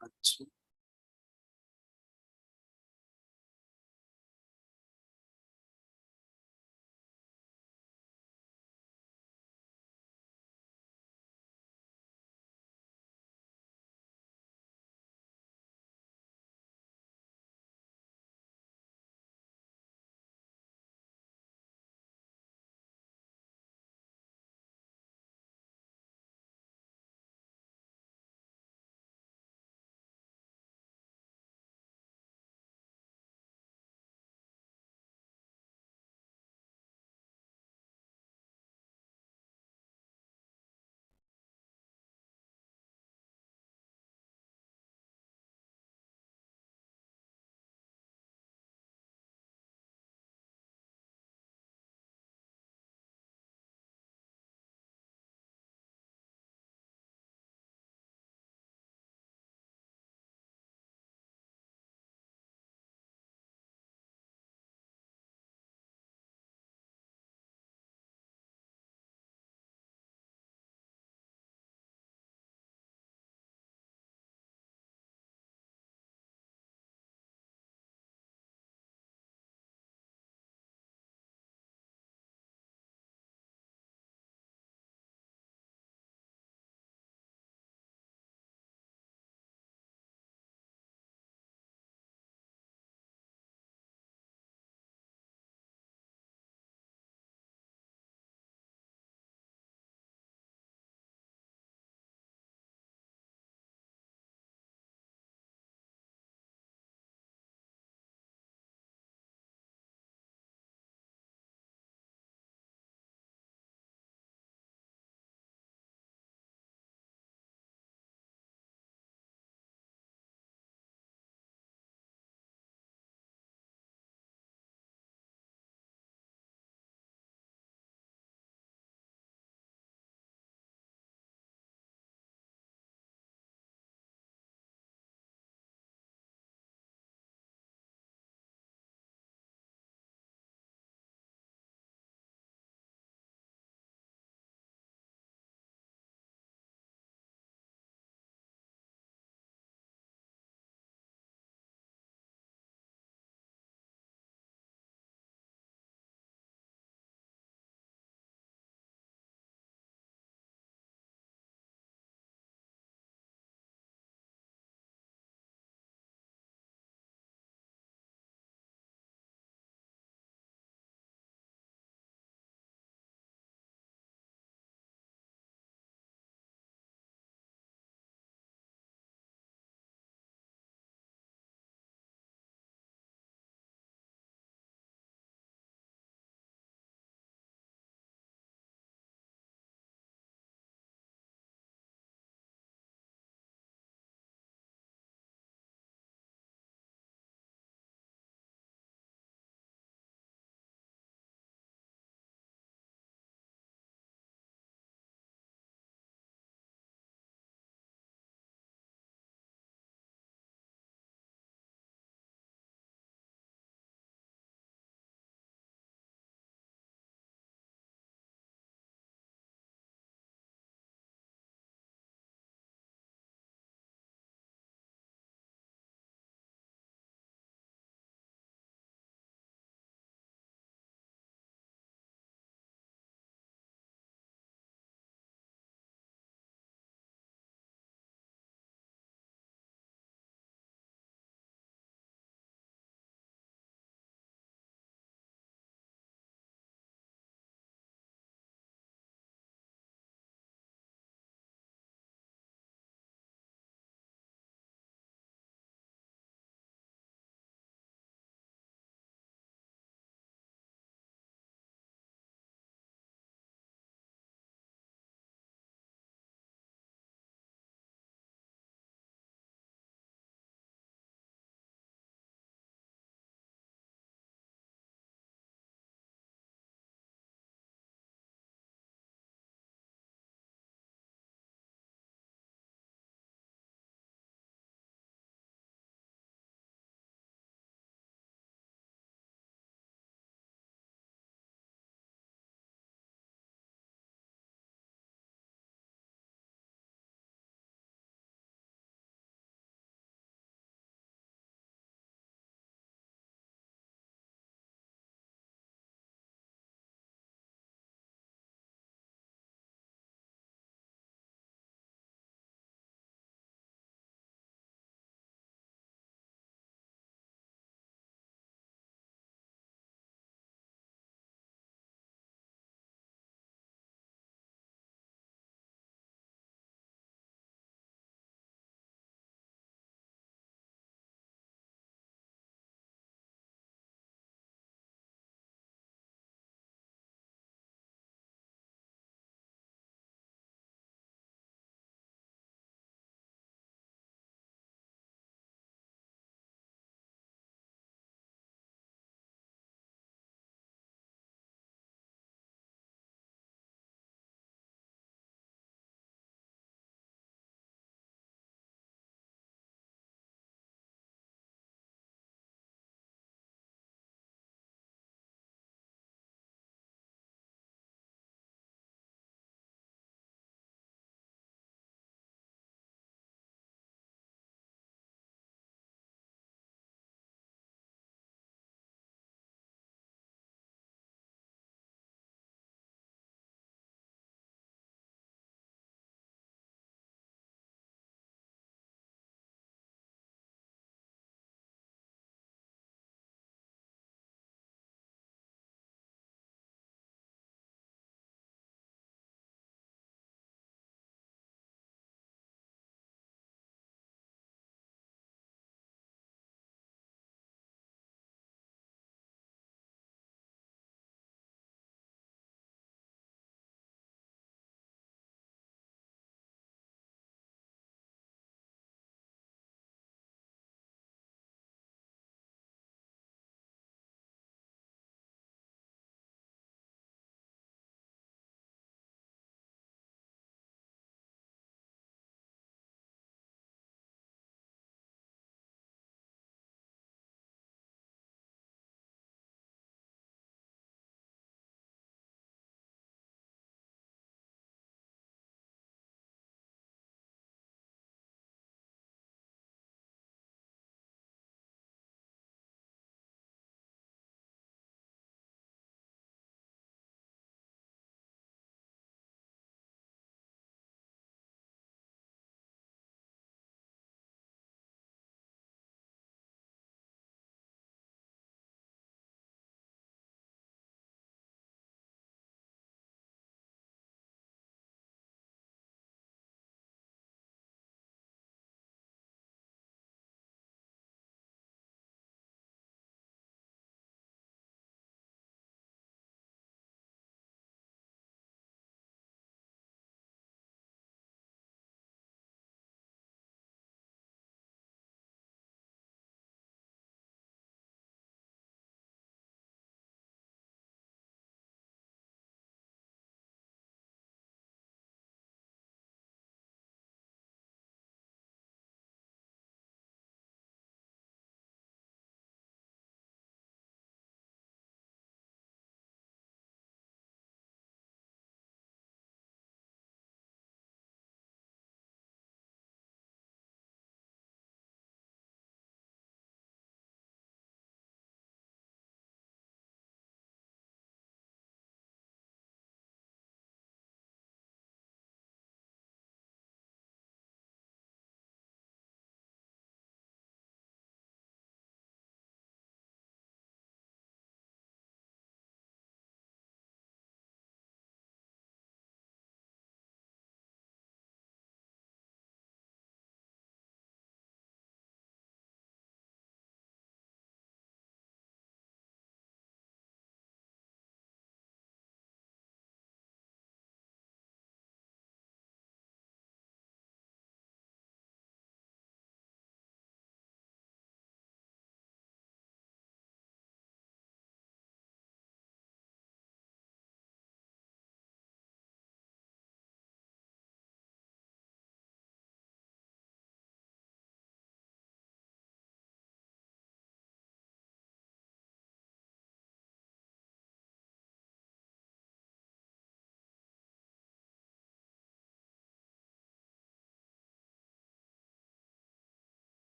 अच्छा।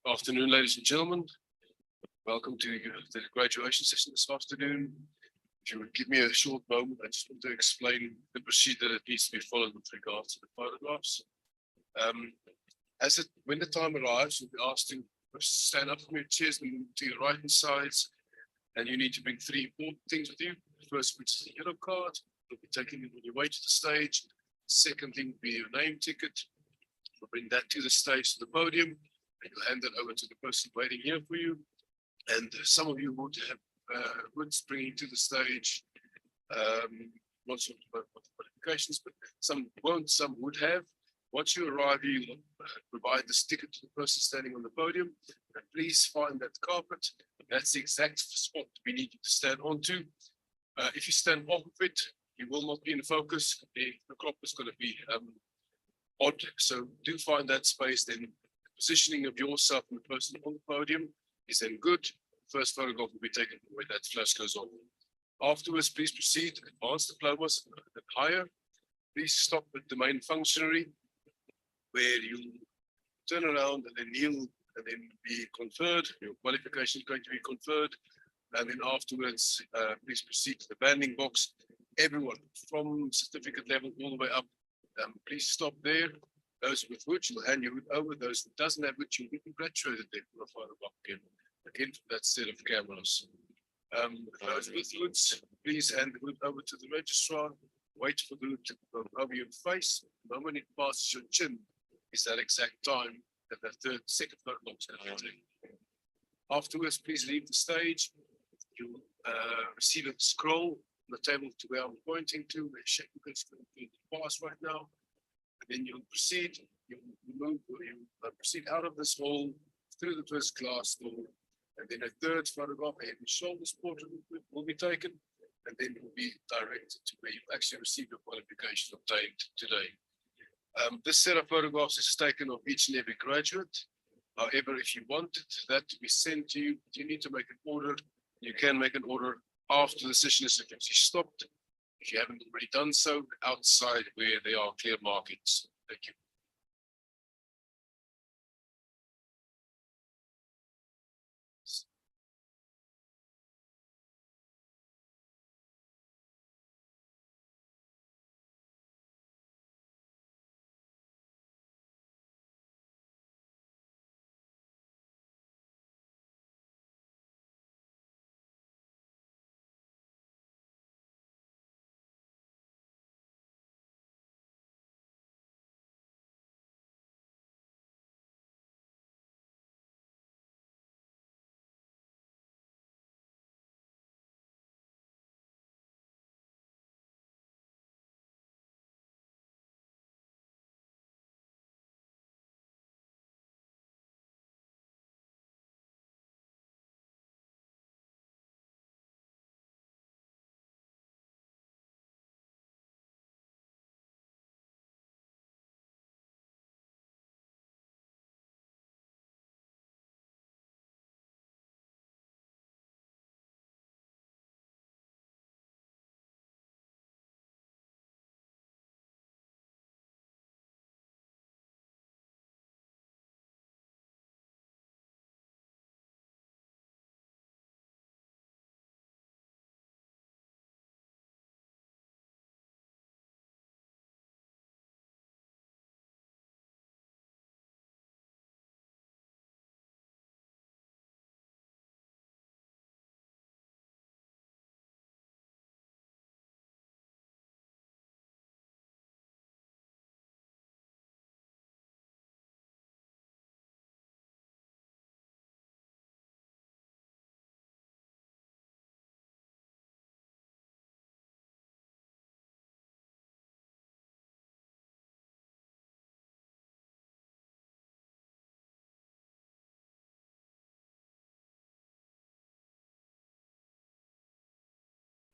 Afternoon, ladies and gentlemen. Welcome to the graduation session this afternoon. If you would give me a short moment, I just want to explain the procedure that needs to be followed with regards to the photographs. When the time arrives, you'll be asked to stand up from your chairs and move to your right hand sides, and you need to bring three important things with you. First, which is the yellow card, you'll be taking it on your way to the stage. Second thing will be your name ticket. You'll bring that to the stage, to the podium, and you'll hand it over to the person waiting here for you. And some of you would have goods bringing to the stage, not sure about the qualifications, but some won't, some would have. Once you arrive, you provide this ticket to the person standing on the podium, and please find that carpet. That's the exact spot we need you to stand onto. If you stand off of it, you will not be in focus. The crop is going to be odd, so do find that space. Then the positioning of yourself and the person on the podium is then good. First photograph will be taken when that flash goes on. Afterwards, please proceed. Advanced diplomas and higher. Please stop at the main functionary, where you turn around and then kneel and then be conferred. Your qualification is going to be conferred. And then afterwards, please proceed to the banding box. Everyone from certificate level all the way up, please stop there. Those with which you'll hand your hood over. Those that doesn't have which you'll be congratulated there for a photograph again for that set of cameras. Those with hoods, please hand the hood over to the registrar. Wait for the hood to go over your face. The moment it passes your chin is that exact time that the second photograph is going to be taken. Afterwards, please leave the stage. You'll receive a scroll on the table to where I'm pointing to. Where shaking is going to pass right now. And then you'll proceed. You proceed out of this hall through the first class door. And then a third photograph, a head and shoulders portrait will be taken, and then it will be directed to where you actually receive your qualification obtained today. This set of photographs is taken of each and every graduate. However, if you wanted that to be sent to you, you need to make an order. You can make an order after the session is officially stopped. If you haven't already done so, outside where there are clear markings. Thank you.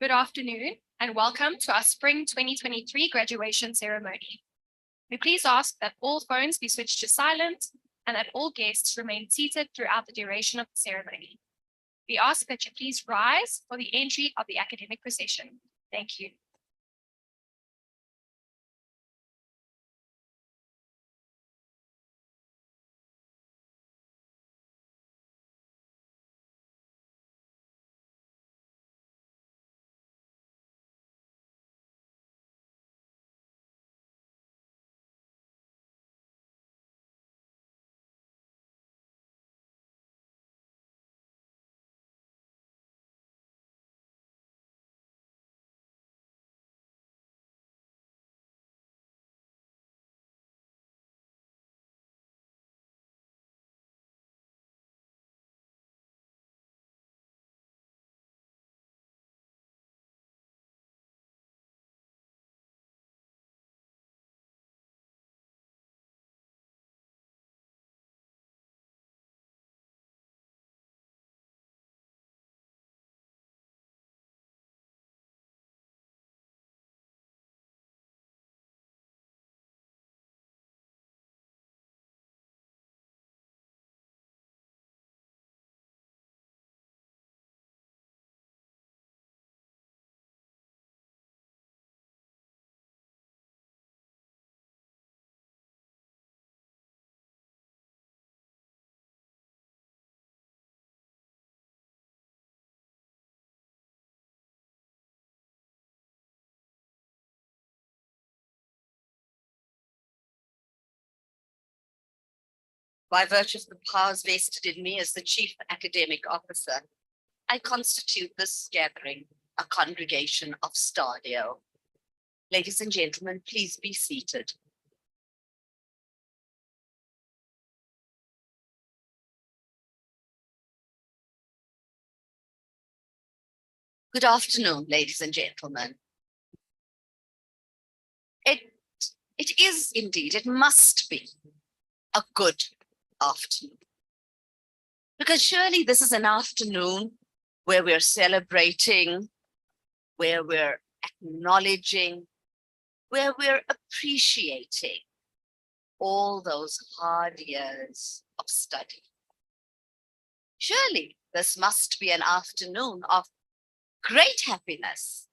Good afternoon and welcome to our Spring 2023 graduation ceremony. We please ask that all phones be switched to silent and that all guests remain seated throughout the duration of the ceremony. We ask that you please rise for the entry of the academic procession. Thank you. By virtue of the powers vested in me as the Chief Academic Officer, I constitute this gathering a congregation of Stadio. Ladies and gentlemen, please be seated. Good afternoon, ladies and gentlemen. It is indeed, it must be a good afternoon. Because surely this is an afternoon where we're celebrating, where we're acknowledging, where we're appreciating all those hard years of study. Surely this must be an afternoon of great happiness,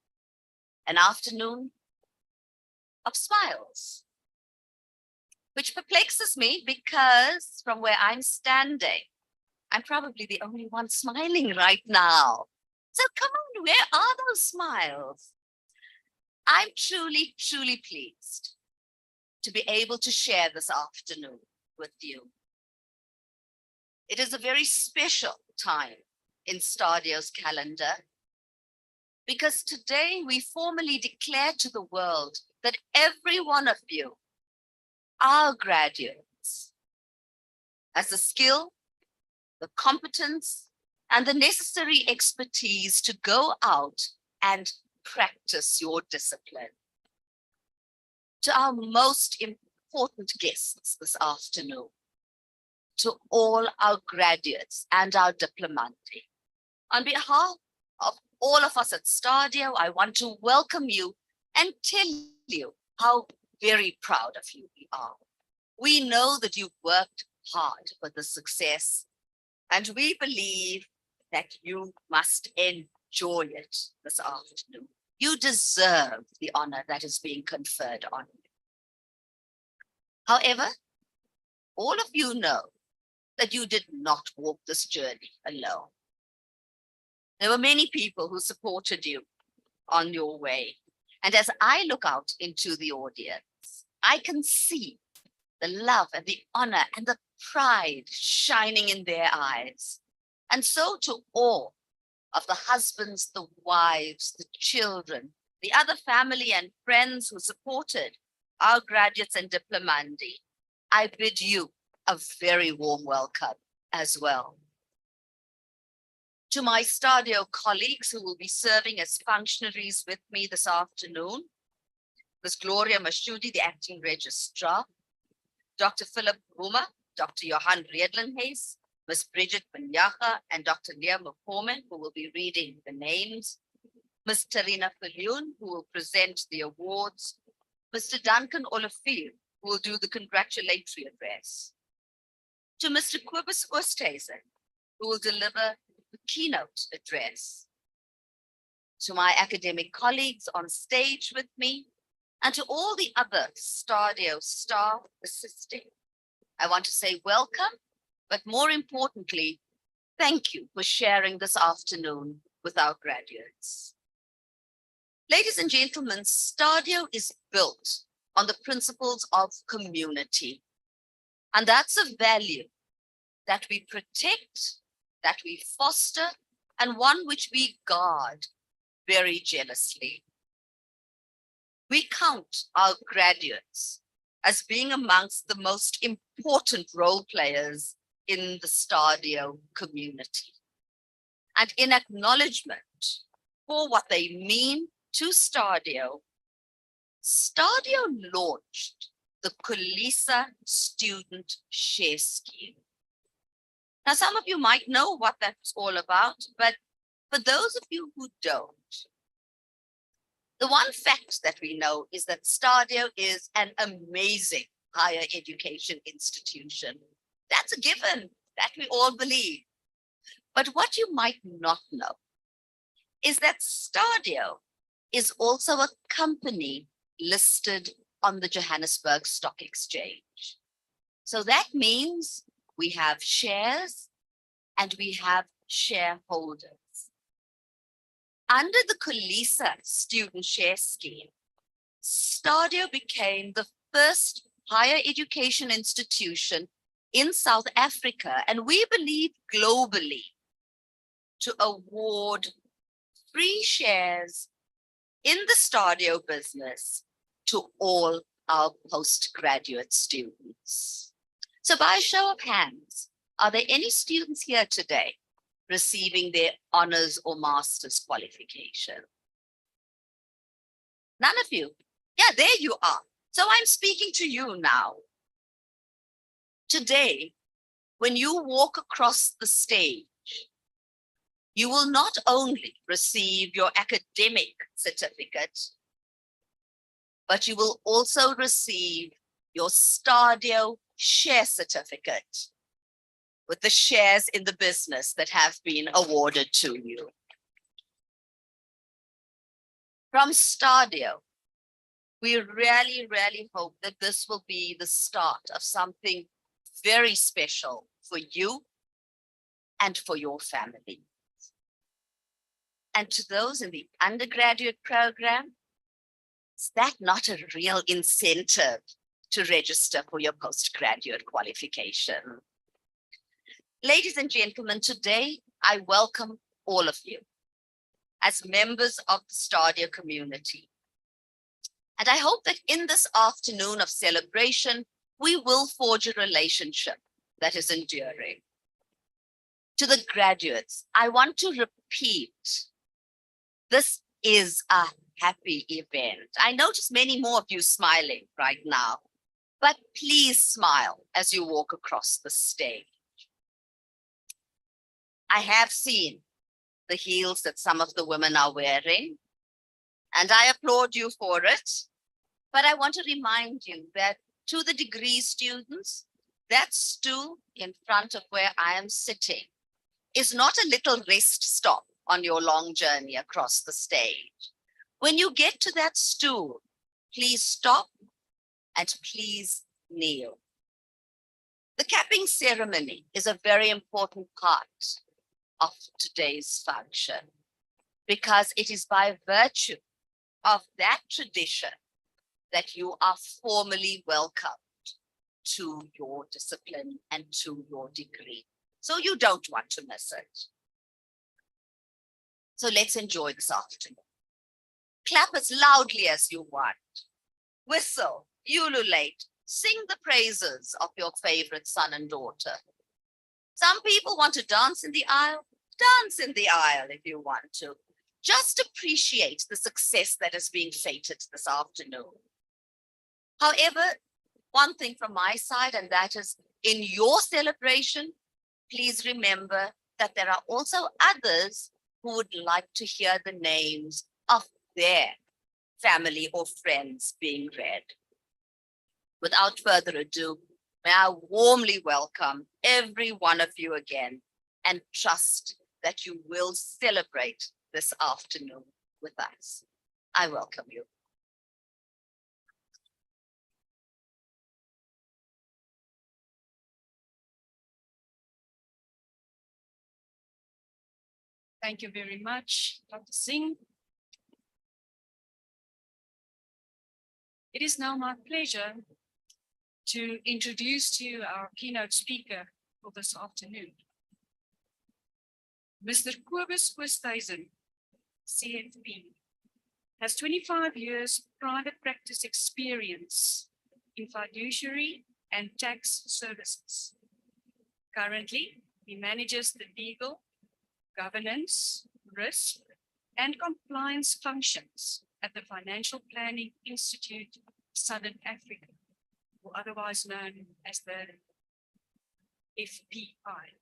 an afternoon of smiles, which perplexes me because from where I'm standing, I'm probably the only one smiling right now. So come on, where are those smiles? I'm truly, truly pleased to be able to share this afternoon with you. It is a very special time in Stadio's calendar because today we formally declare to the world that every one of you, our graduates, has the skill, the competence, and the necessary expertise to go out and practice your discipline. To our most important guests this afternoon, to all our graduates and our diplomandi, on behalf of all of us at Stadio, I want to welcome you and tell you how very proud of you we are. We know that you've worked hard for the success, and we believe that you must enjoy it this afternoon. You deserve the honor that is being conferred on you. However, all of you know that you did not walk this journey alone. There were many people who supported you on your way. And as I look out into the audience, I can see the love and the honor and the pride shining in their eyes. And so to all of the husbands, the wives, the children, the other family and friends who supported our graduates and diplomandi, I bid you a very warm welcome as well. To my Stadio colleagues who will be serving as functionaries with me this afternoon, Ms. Gloria Mashudi, the acting registrar, Dr. Philip Buma, Dr. Johan Riedlenhuis, Ms. Bridget Banyaga, and Dr. Leah McCormick, who will be reading the names, Ms. Tarina Filioun, who will present the awards, Mr. Duncan Olivier, who will do the congratulatory address, to Mr. Kobus Oosthuizen, who will deliver the keynote address, to my academic colleagues on stage with me, and to all the other Stadio staff assisting. I want to say welcome, but more importantly, thank you for sharing this afternoon with our graduates. Ladies and gentlemen, Stadio is built on the principles of community. And that's a value that we protect, that we foster, and one which we guard very jealously. We count our graduates as being amongst the most important role players in the Stadio community. And in acknowledgement for what they mean to Stadio, Stadio launched the Kulisa Student Share Scheme. Now, some of you might know what that's all about, but for those of you who don't, the one fact that we know is that Stadio is an amazing higher education institution. That's a given, that we all believe. But what you might not know is that Stadio is also a company listed on the Johannesburg Stock Exchange. So that means we have shares and we have shareholders. Under the Kulisa Student Share Scheme, Stadio became the first higher education institution in South Africa, and we believe globally, to award free shares in the Stadio business to all our postgraduate students. So by a show of hands, are there any students here today receiving their honors or master's qualification? None of you. Yeah, there you are. So I'm speaking to you now. Today, when you walk across the stage, you will not only receive your academic certificate, but you will also receive your Stadio share certificate with the shares in the business that have been awarded to you. From Stadio, we really, really hope that this will be the start of something very special for you and for your family. And to those in the undergraduate program, is that not a real incentive to register for your postgraduate qualification? Ladies and gentlemen, today I welcome all of you as members of the Stadio community. And I hope that in this afternoon of celebration, we will forge a relationship that is enduring. To the graduates, I want to repeat, this is a happy event. I notice many more of you smiling right now, but please smile as you walk across the stage. I have seen the heels that some of the women are wearing, and I applaud you for it. But I want to remind you that to the degree students, that stool in front of where I am sitting is not a little rest stop on your long journey across the stage. When you get to that stool, please stop and please kneel. The capping ceremony is a very important part of today's function because it is by virtue of that tradition that you are formally welcomed to your discipline and to your degree. So you don't want to miss it. So let's enjoy this afternoon. Clap as loudly as you want. Whistle, ululate, sing the praises of your favorite son and daughter. Some people want to dance in the aisle. Dance in the aisle if you want to. Just appreciate the success that is being feted this afternoon. However, one thing from my side, and that is in your celebration, please remember that there are also others who would like to hear the names of their family or friends being read. Without further ado, may I warmly welcome every one of you again and trust that you will celebrate this afternoon with us. I welcome you. Thank you very much, Dr. Singh. It is now my pleasure to introduce to you our keynote speaker for this afternoon. Mr. Kobus Oosthuizen, CFP, has 25 years private practice experience in fiduciary and tax services. Currently, he manages the legal, governance, risk, and compliance functions at the Financial Planning Institute Southern Africa, or otherwise known as the FPI.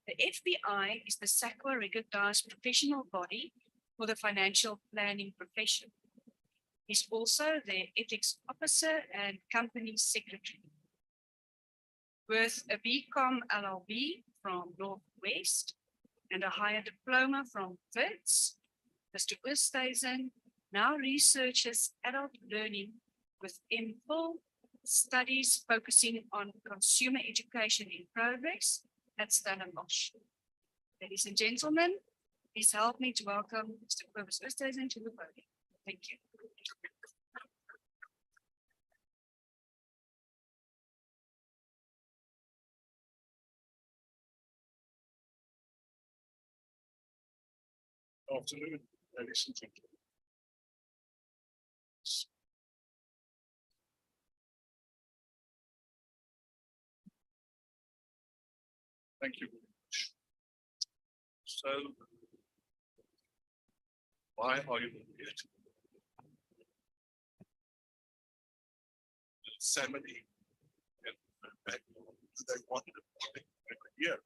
The FPI is the SACWA recognized professional body for the financial planning profession. He's also the ethics officer and company secretary. With a BCom LLB from Northwest and a higher diploma from WITS, Mr. Oosthuizen now researches adult learning with MPhil studies focusing on consumer education in progress at Stellenbosch. Ladies and gentlemen, please help me to welcome Mr. Kobus Oosthuizen to the podium. Thank you. Afternoon, ladies and gentlemen. Thank you very much. So, why are you here? Family and background. They wanted to here.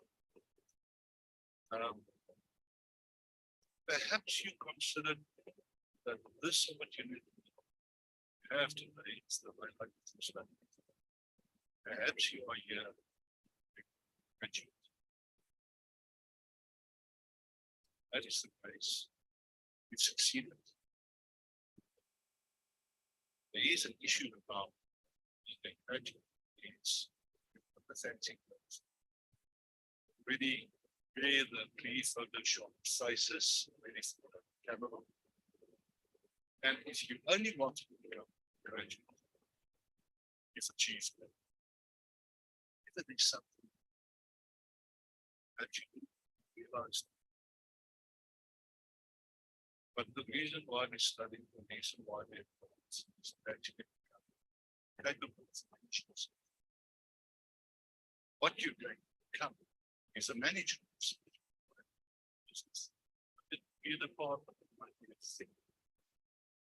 Perhaps you considered that this opportunity you have today is the right like to study. Perhaps you are here graduate. That is the case. You've succeeded. There is an issue about being a graduate. It's representing really where the pre-Photoshop faces, really for the camera. And if you only want to become a graduate, you've achieved that. If it is something that you realize. But the reason why we study, the reason why we is that you become capable of functions. What you're going to become is a manager of business. Be the part of it might be a thing.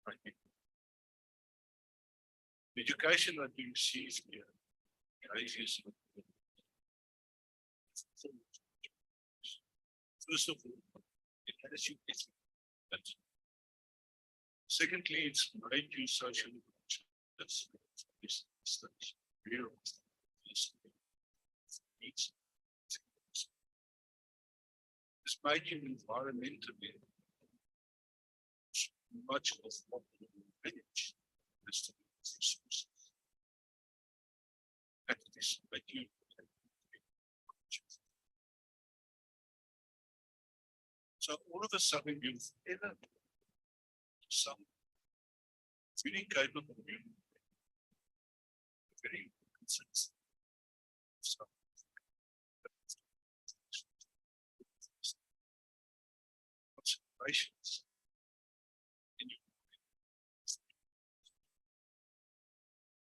Right? The education that you receive here, is first of all, it has you that. Secondly, it's made you socially conscious. This real needs. It's made you environmentally much of what you manage is to be resources. And this made you so all of a sudden you've ever some really capable of you very consistent. So considerations in your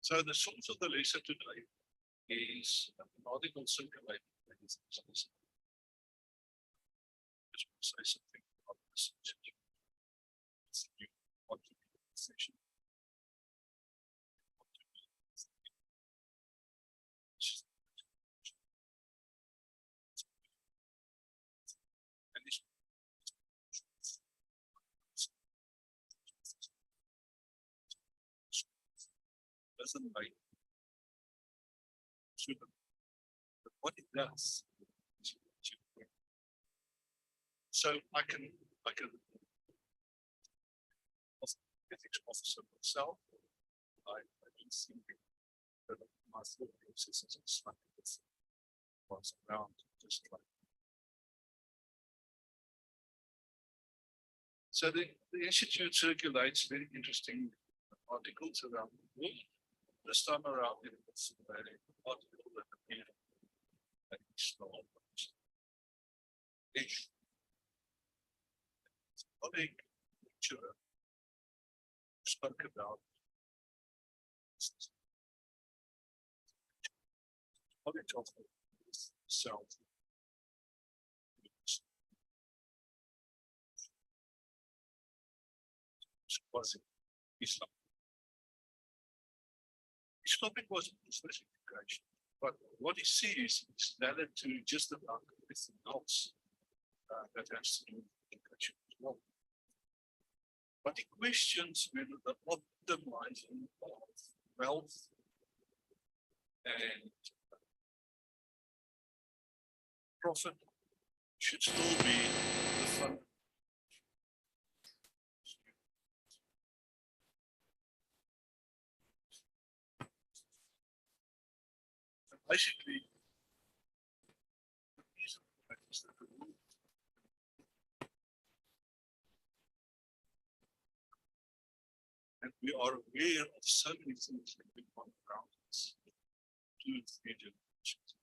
so the source of the lesson today is an article circulating. Say something about this. You want to be in the session. And this doesn't make super, but what it does. So I can ethics officer myself. I do think that my thought process is slightly different. Was around just like so the institute circulates very interesting articles around the world. This time around it was an article that appeared at Ish. Colleague lecturer spoke about knowledge of self. Was Islam. His topic was education, but what he sees is added to just about everything else that has to do with education as well. But he questions whether the optimizing of wealth and profit should still be the fund. Basically, the reason that is that the rule and we are aware of so many things that we want around us. 2, 3 generations.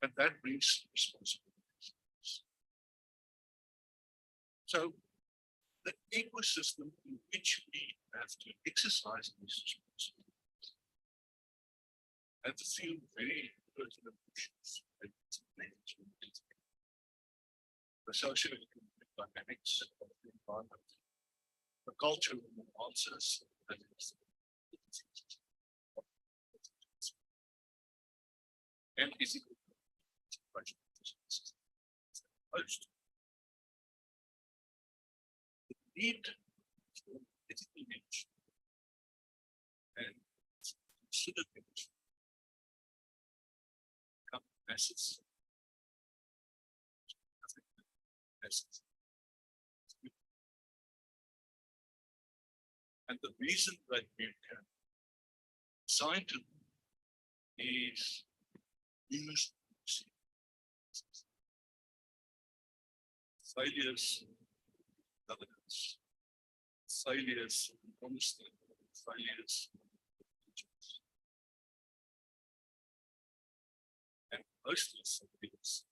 And that brings responsibilities. So the ecosystem in which we have to exercise these responsibilities and to feel very personal emotions and management, the socio-economic dynamics of the environment, the cultural nuances, and ethical most. The need for ethical image and considered image become assets. And the reason that we can sign to is use failures, governance, failures, honesty, failures, and most of the failures.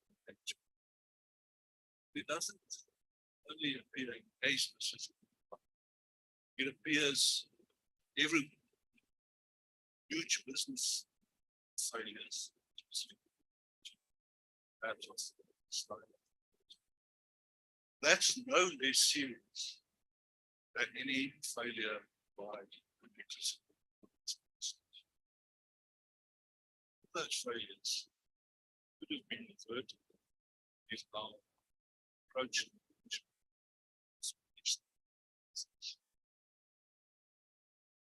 It doesn't only appear in a specific, it appears every huge business failures. That was the style. That's no less serious than any failure by the legislature. Those failures could have been averted if our approach.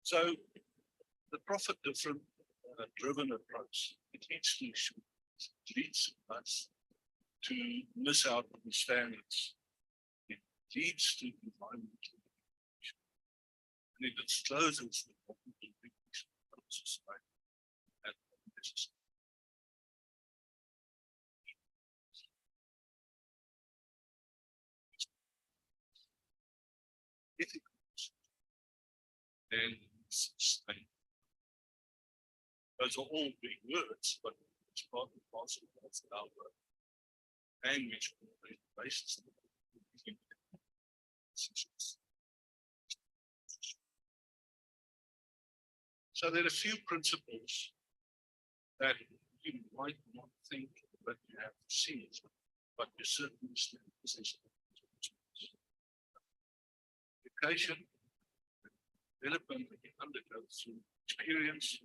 So the profit driven approach, it leads us to miss out on the standards. It leads to environmental degradation. And it discloses the problem of society and business. Ethical and sustain. Those are all big words, but it's part and parcel of our language on a basis. So there are a few principles that you might not think that you have seen, but you certainly stand position. Education, development that you undergo through experience,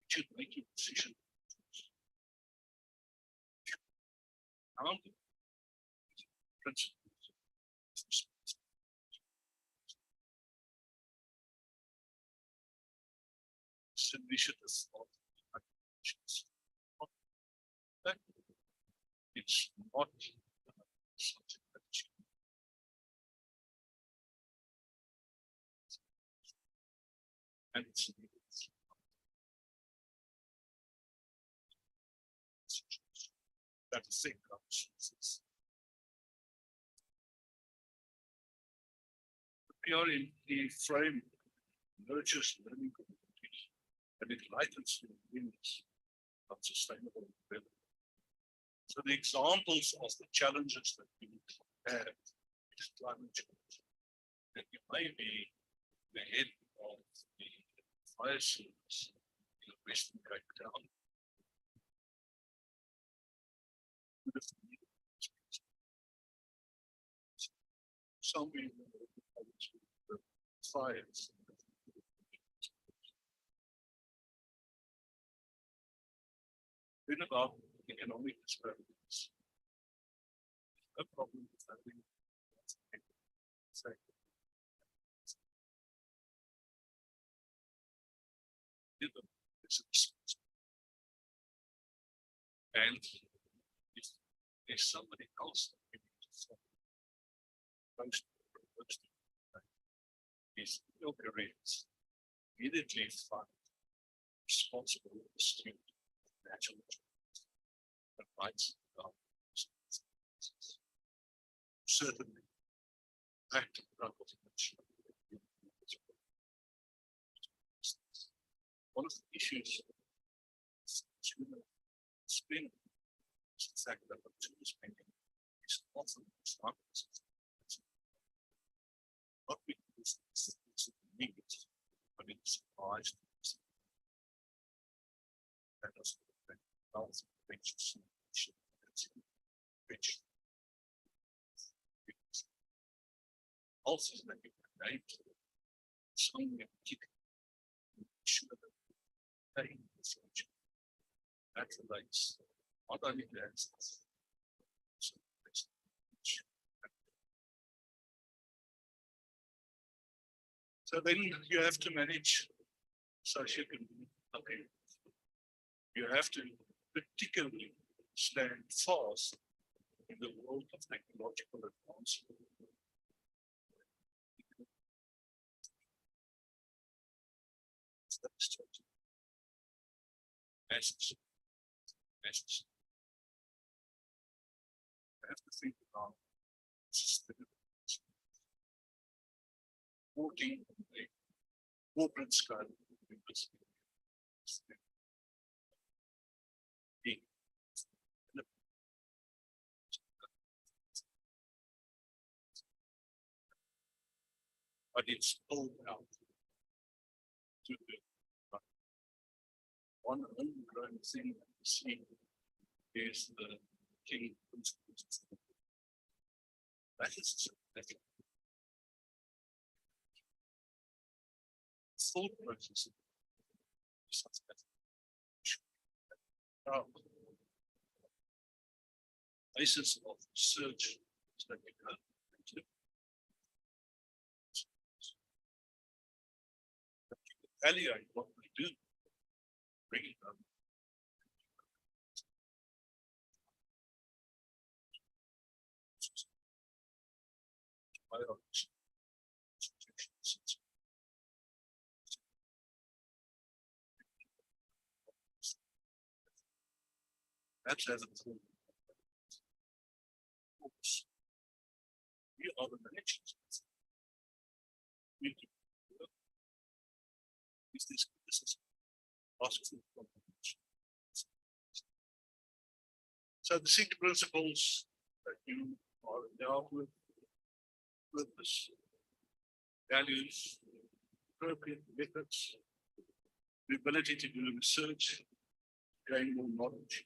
should make your decision. Principles. Initiatives of it's not something that you and it's that the same consciousness. The PRMP frame nurtures learning communities and it lightens the awareness of sustainable development. So the examples of the challenges that we have is climate change. And you may be the head of the fire service in Western Cape Town. Somewhere in the fires. Then about economic disparities. No problem with having and if there's somebody else that we need to follow, most is your careers immediately find responsible for the student natural and rights of certainly that one of the issues spin is the fact that the two spending is often not because it's needed, but it's surprised. That doesn't affect health, which also is that you can name something that you can sure that they that relates not only to access. So then you have to manage socioeconomic. Okay. You have to particularly stand fast in the world of technological advancement. Message. You have to think about sustainability. Working on a corporate scale. But it's pulled out to the one homegrown thing that we see is the king principles. That is significant. Thought process basis of research that we can do. Evaluate what we do, bring it up. That's as a tool. We are the managers. We do work. Is this criticism? Ask for information. So the 6 principles that you are endowed with: purpose, values, appropriate methods, the ability to do research, gain more knowledge,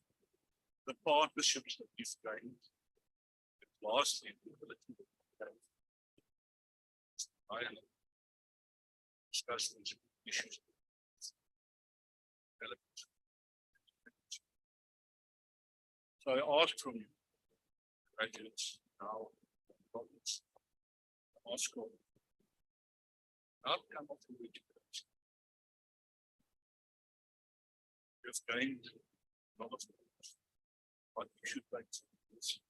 the partnerships that you've gained, and lastly, the ability to discuss these issues. So I ask from you, graduates, now, problems, ask for outcome of the education. You've gained a lot of things, but you should make some this.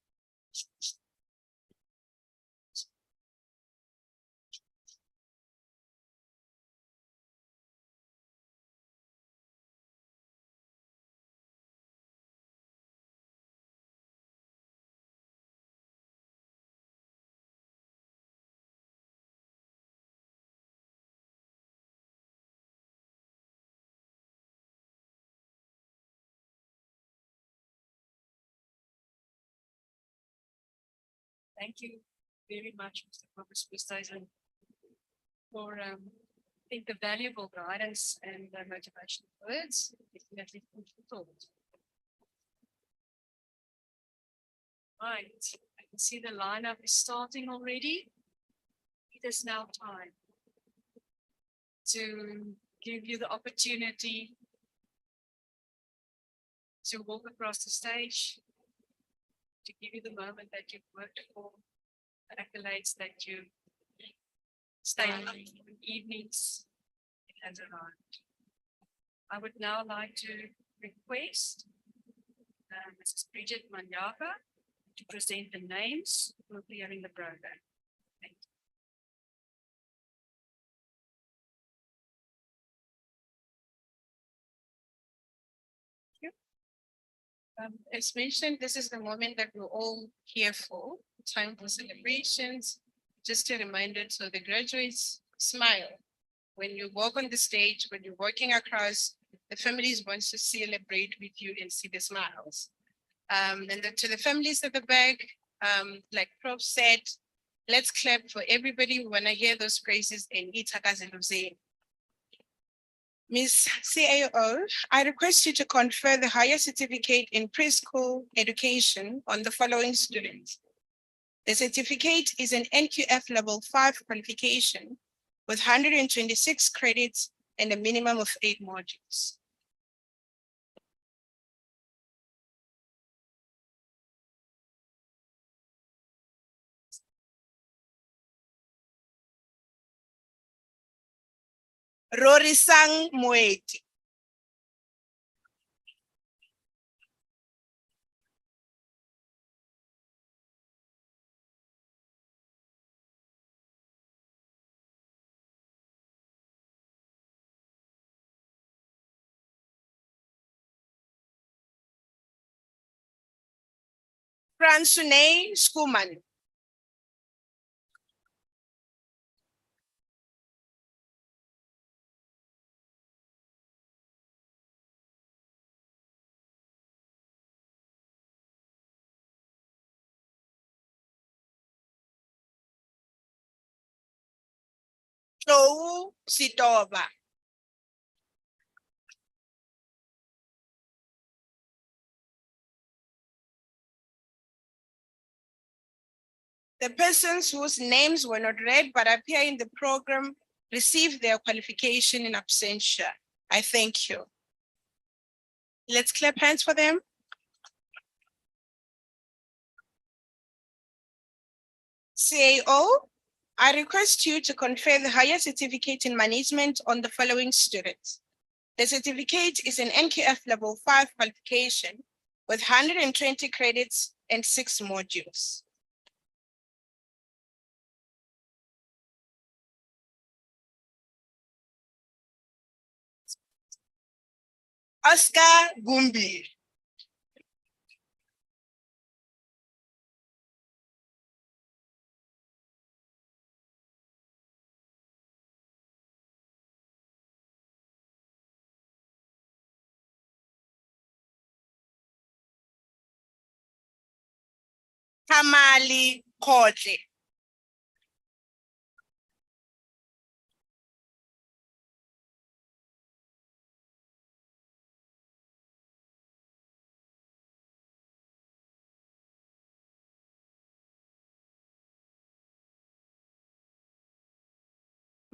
Thank you very much, Mr. Professor, for I think the valuable guidance and the motivational words. Definitely food for thought. Right, I can see the lineup is starting already. It is now time to give you the opportunity to walk across the stage, to give you the moment that you've worked for, the accolades that you stay in evenings. It has arrived. I would now like to request Mrs. Bridget Manyaga to present the names who will be here in the program. Thank you. As mentioned, this is the moment that we're all here for, time for celebrations. Just a reminder, so the graduates smile when you walk on the stage, when you're walking across the families want to celebrate with you and see the smiles. To the families at the back, like Prof said, let's clap for everybody. We want to hear those praises and itakaziluzeni. Ms. CAO, I request you to confer the higher certificate in preschool education on the following students. The certificate is an NQF level 5 qualification with 126 credits and a minimum of 8 modules. Rorisang Moeti. Fransune Skuman. Joe Sitoba. The persons whose names were not read but appear in the program receive their qualification in absentia. I thank you. Let's clap hands for them. CAO, I request you to confer the higher certificate in management on the following students. The certificate is an NQF level 5 qualification with 120 credits and 6 modules. Oscar Gumbi. Tamali Kotle.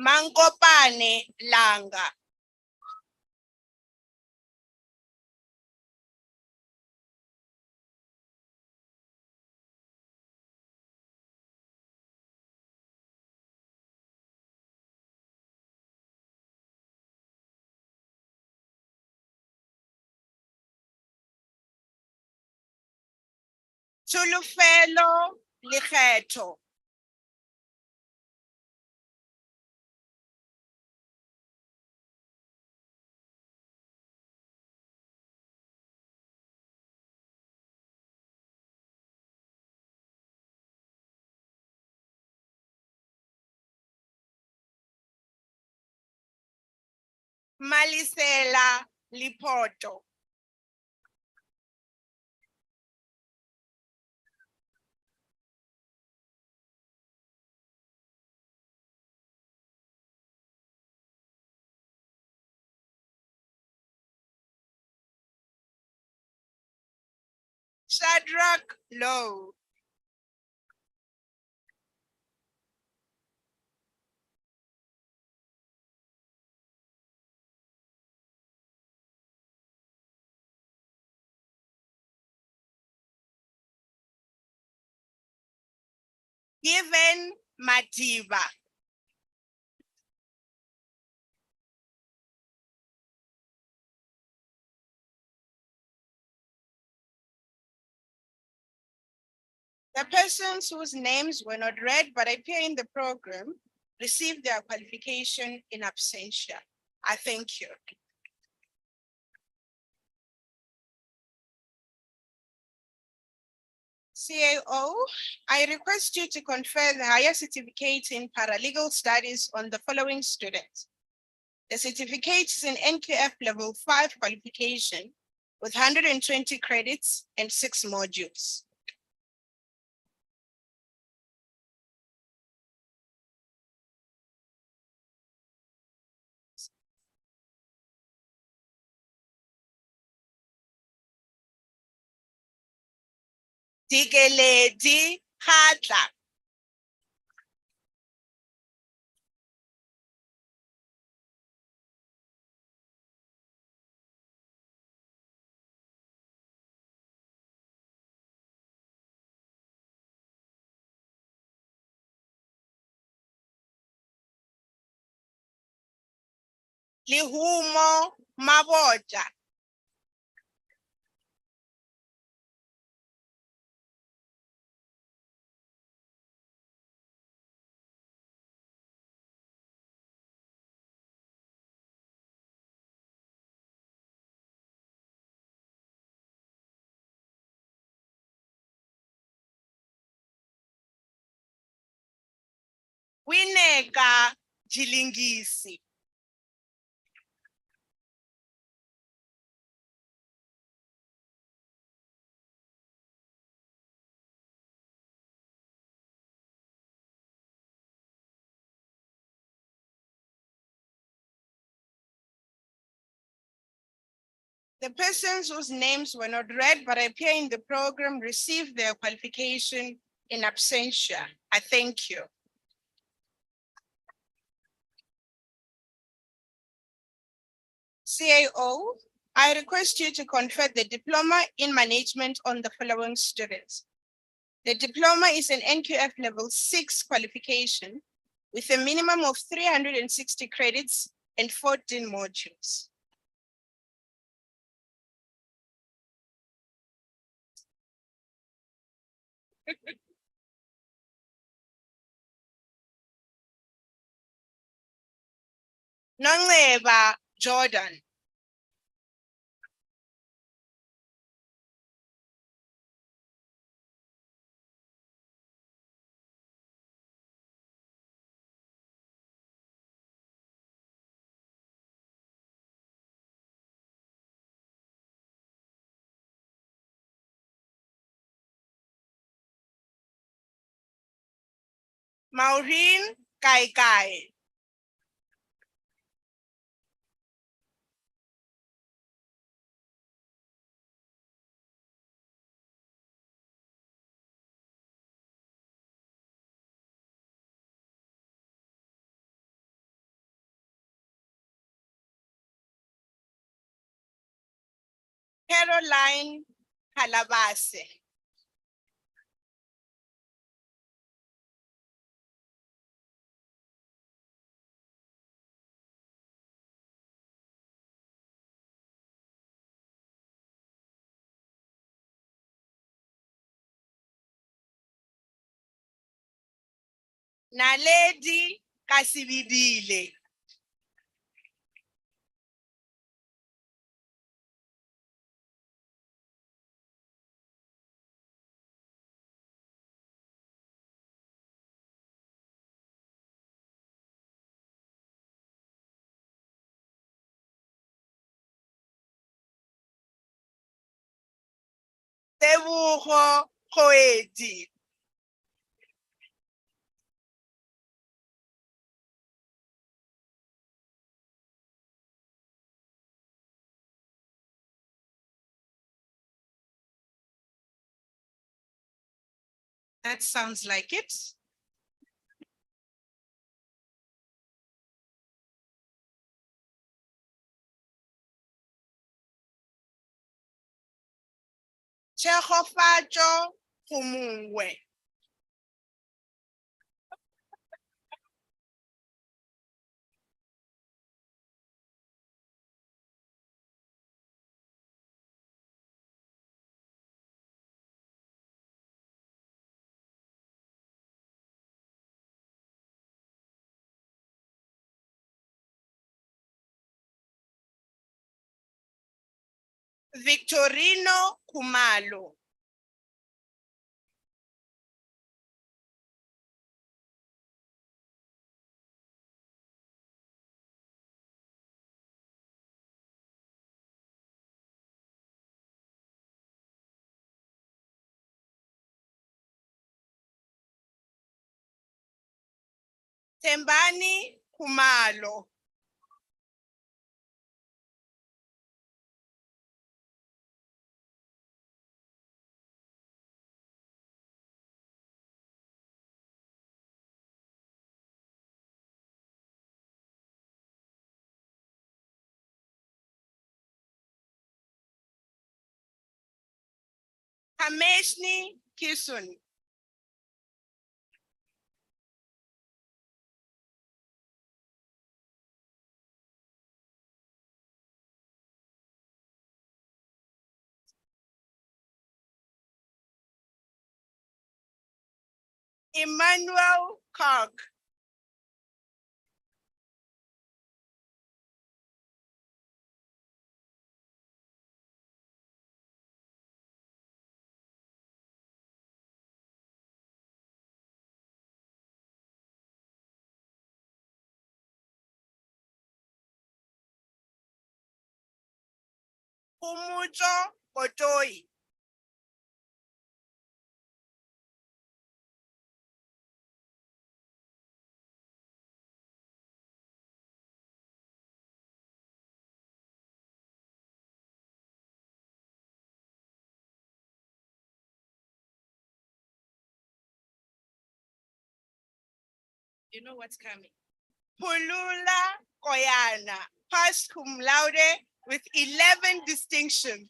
Mankopane Langa. Tulufelo Likheto. Malisela Lipoto. Shadrach Lowe. Given Matiba. The persons whose names were not read but appear in the program received their qualification in absentia. I thank you. CAO, I request you to confer the higher certificate in paralegal studies on the following students. The certificate is an NQF level 5 qualification with 120 credits and 6 modules. Dikeledi Hadla. Lihumo Maboja. Wineka Jilingisi. The persons whose names were not read but appear in the program received their qualification in absentia. I thank you. CAO, I request you to confer the diploma in management on the following students. The diploma is an NQF level 6 qualification with a minimum of 360 credits and 14 modules. Nongeba Jordan. Maureen Kaikai. Caroline Kalabase. Naledi Kasibidile. Tebuho Koeti. That sounds like it. Chehofajo Kumungwe. Victorino Kumalo. Tembani Kumalo. Hameshni Kisun. Emmanuel Cog. Umucho Otoi. You know what's coming. Pulula Koyana, passed cum laude with 11 distinctions.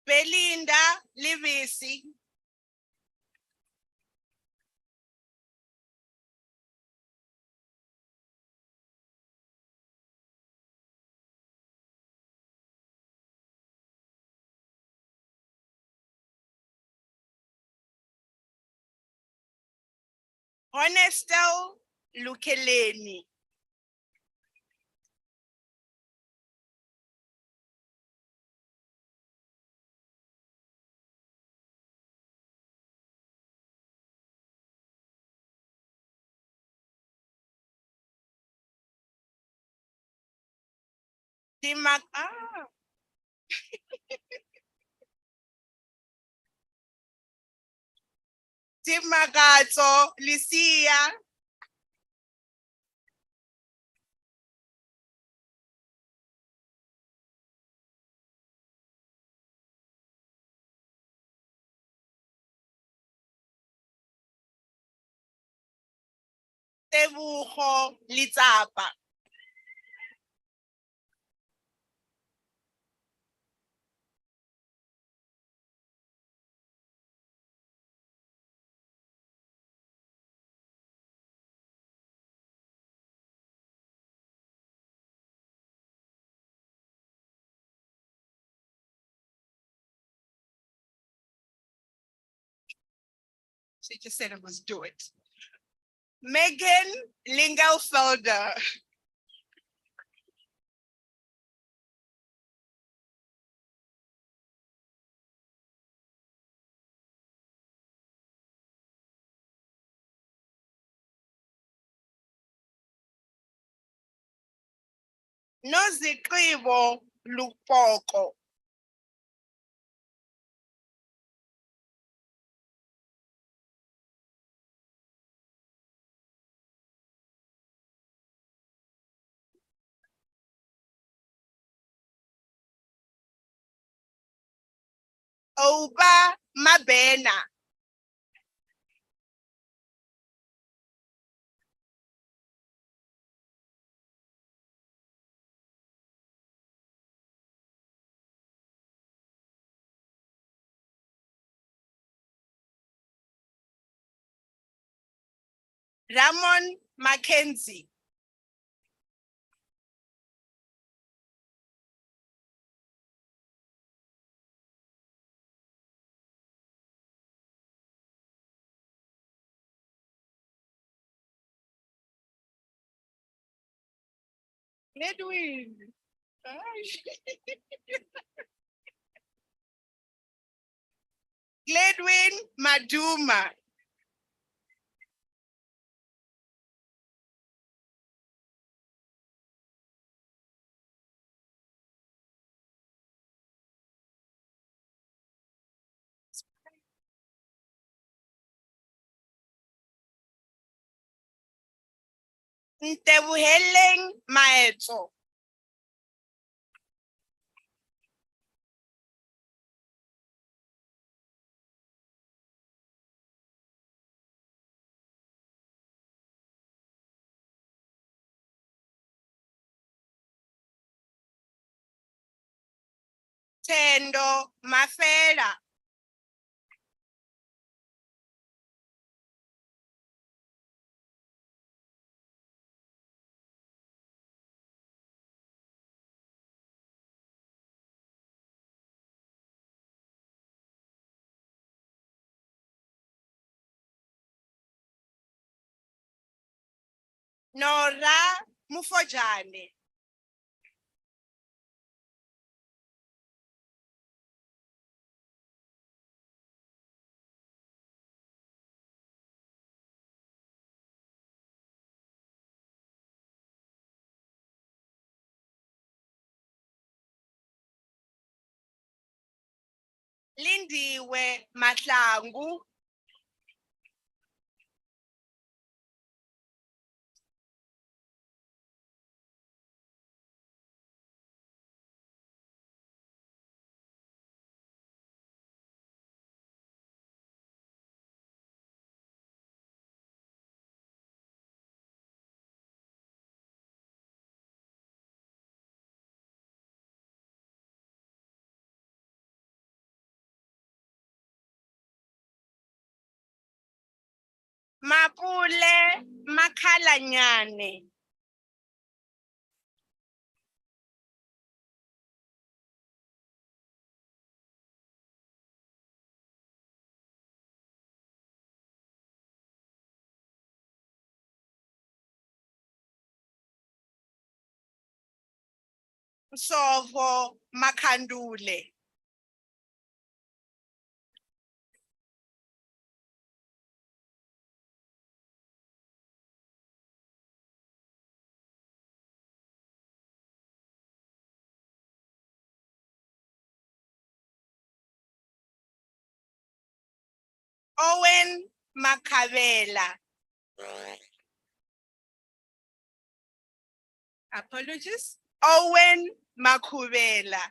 Belinda Livisi. Honestel Lukeleni. Timagato Lucia. Tebuho Litapa. She just said I must do it. Megan Lingelfelder. Nozikribo Lupoko. Oba Mabena. Ramon Mackenzie. Edwin. Gledwin Maduma. Nteboheleng Maetso. Tendo Mafela. Nora Mufojane. Lindiwe Mahlangu. Mapule Makhalanyane. Sovo Makandule. Owen Makavela. Apologies. Owen Makubela.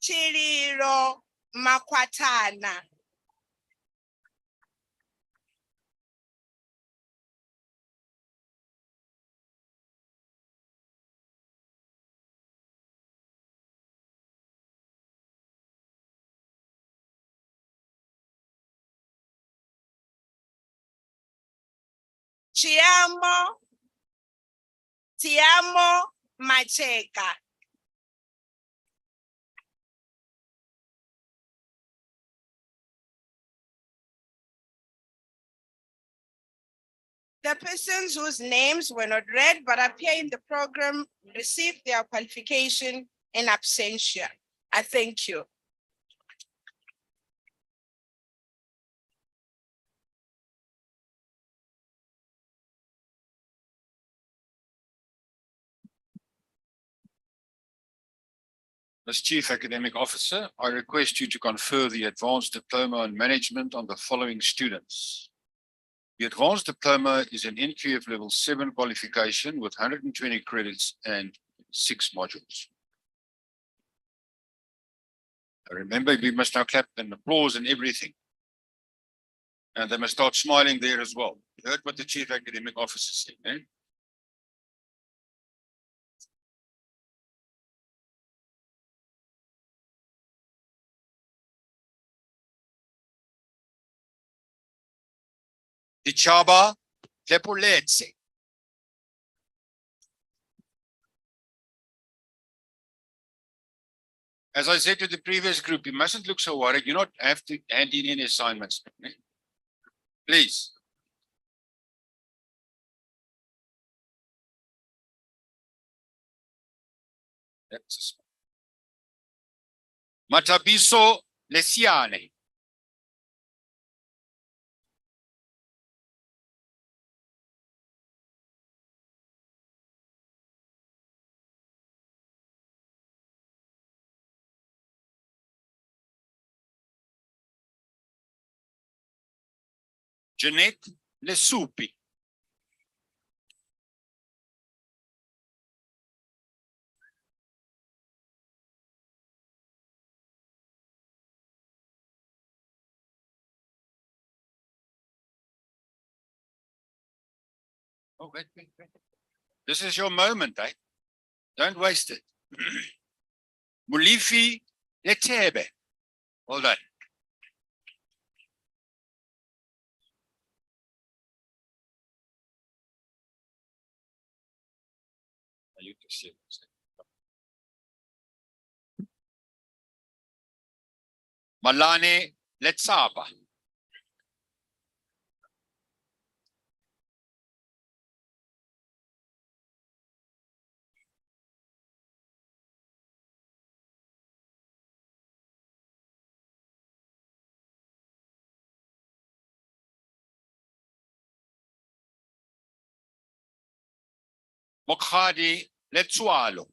Chiriro Makwatana. Chiamo Tiamo Macheka. The persons whose names were not read but appear in the program received their qualification in absentia. I thank you. As Chief Academic Officer, I request you to confer the Advanced Diploma in Management on the following students. The Advanced Diploma is an NQF Level 7 qualification with 120 credits and 6 modules. Remember, we must now clap and applause and everything. And they must start smiling there as well. You heard what the Chief Academic Officer said, eh? Dichaba Lepoletse. As I said to the previous group, you mustn't look so worried. You not have to hand in any assignments. Eh? Please. Matabiso Lesiane. Jeanette Lesupi. Oh, wait. This is your moment, eh? Don't waste it. Mulifi Letebe. Well done. Malane Letsaba. Mokhadi Letsualo.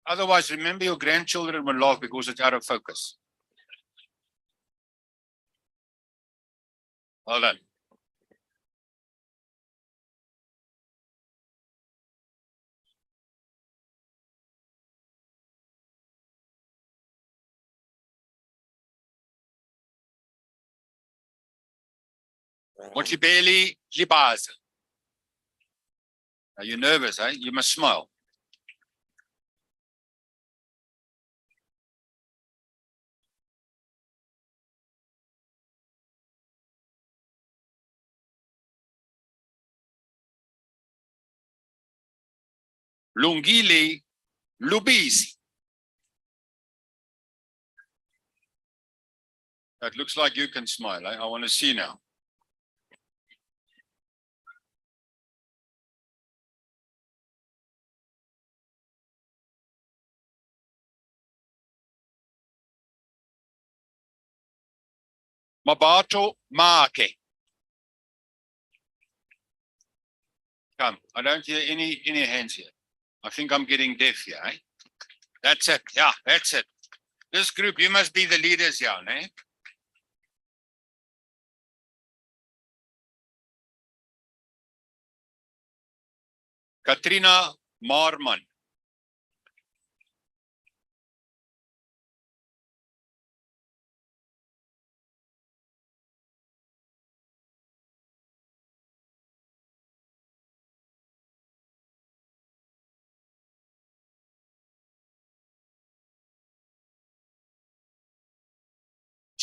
Otherwise, remember your grandchildren will laugh because it's out of focus. Well done. Mochibeli Libaza. Are you nervous, eh? You must smile. Lungile Lubisi. That looks like you can smile. Eh? I want to see now. Mabato Make. Come, I don't hear any hands here. I think I'm getting deaf here, eh? That's it. Yeah, that's it. This group, you must be the leaders here, eh? Katrina Marman.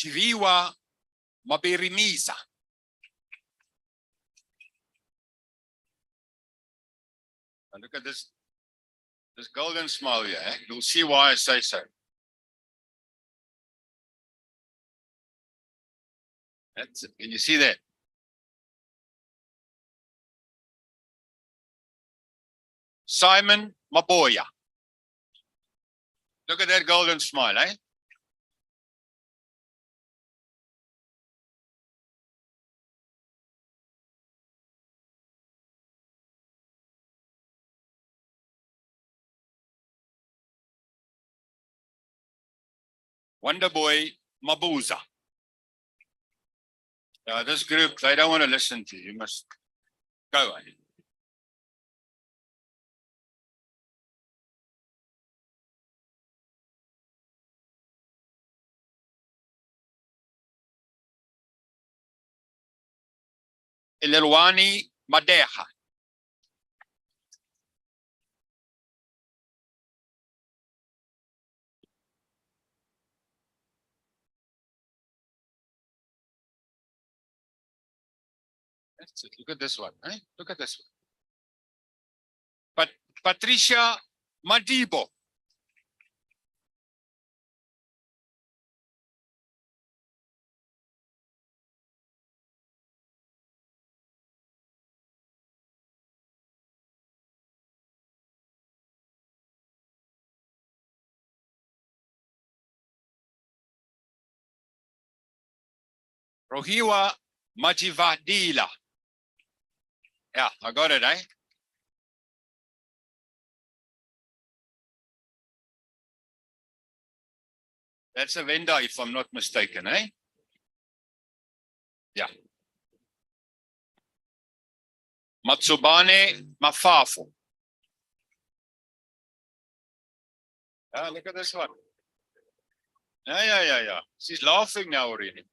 Chiviwa Mabirimisa. Now look at this golden smile here. Eh? You'll see why I say so. That's it. Can you see that? Simon Maboya. Look at that golden smile, eh? Wonder Boy Mabuza. This group, they don't want to listen to you. You must go. Eh? Ililwani Madeha. That's it. Look at this one. Eh? Look at this one. But Patricia Madibo. Rohiwa Majivadila. Yeah, I got it, eh? That's a vendor, if I'm not mistaken, eh? Yeah. Matsubane Mafafo. Look at this one. Yeah. She's laughing now already.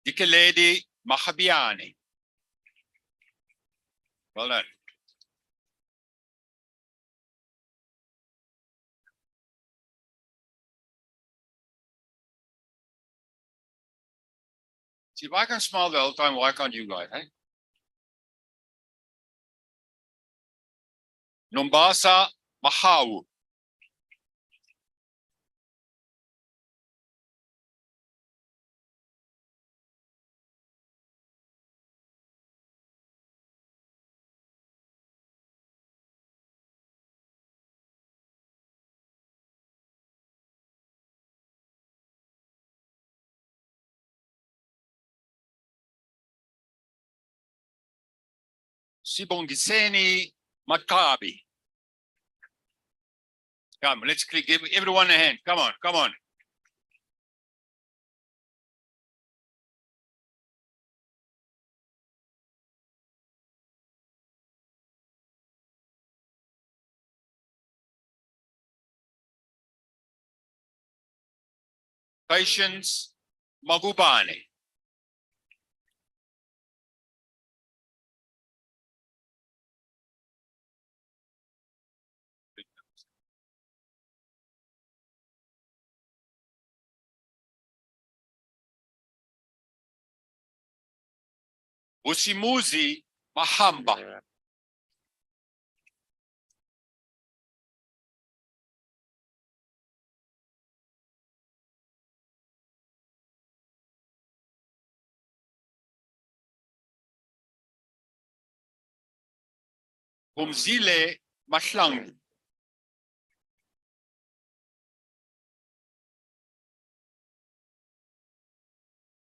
Dikeledi Mahabiani. Well done. See, if I can smile the whole time, why can't you guys, eh? Nombasa Mahau. Sibongiseni Makabi. Come, let's give everyone a hand. Come on, come on. Patience Magubane. Usimuzi Mahamba. Umzile Mahlangu.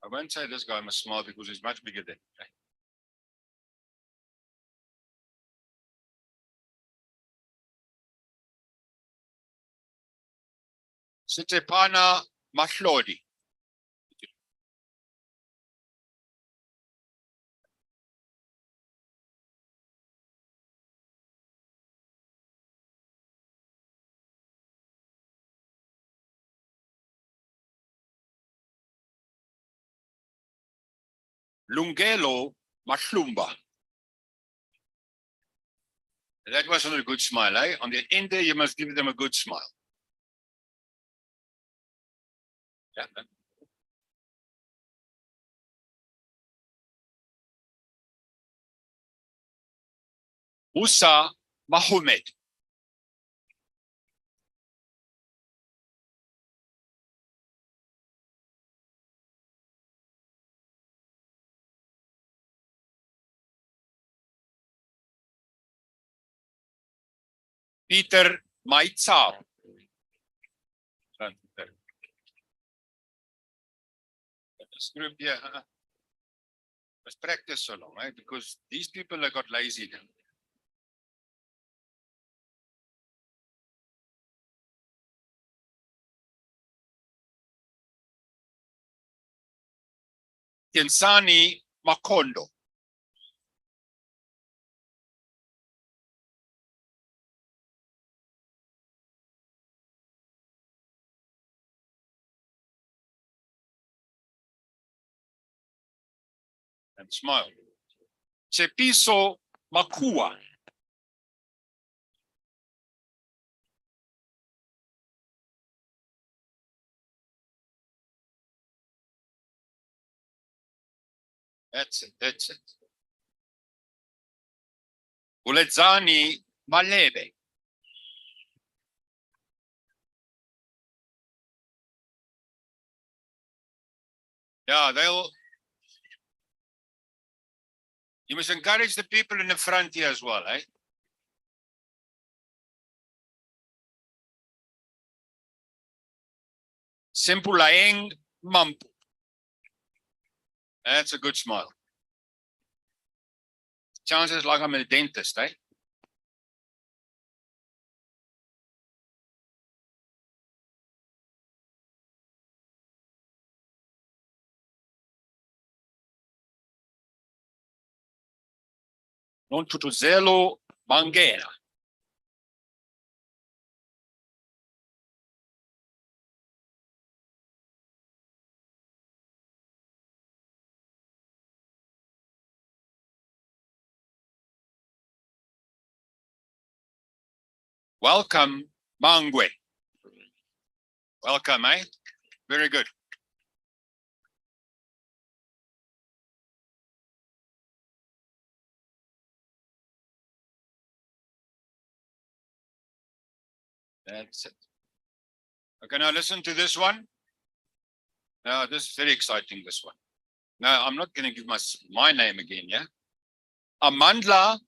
I won't say this guy must smile because he's much bigger than me. Sitepana Mahlodi. Lungelo Mahlumba. That wasn't a good smile, eh? On the end there, you must give them a good smile. Yeah. Musa Mahomed. Peter Maitsar. This group here, let's practice so long, right? Because these people have got lazy now. Tiensani Makondo. And smile. Chepiso Makua. That's it, that's it. Ulezani Malebe. Yeah, you must encourage the people in the front here as well, eh? Simpulaeng Mampu. That's a good smile. Chances like I'm a dentist, eh? Non Tutuzelo Mangena. Welcome, Mangwe. Welcome, eh? Very good. That's it. Okay, now listen to this one. Now, this is very exciting, this one. Now, I'm not going to give my name again, yeah? Amandla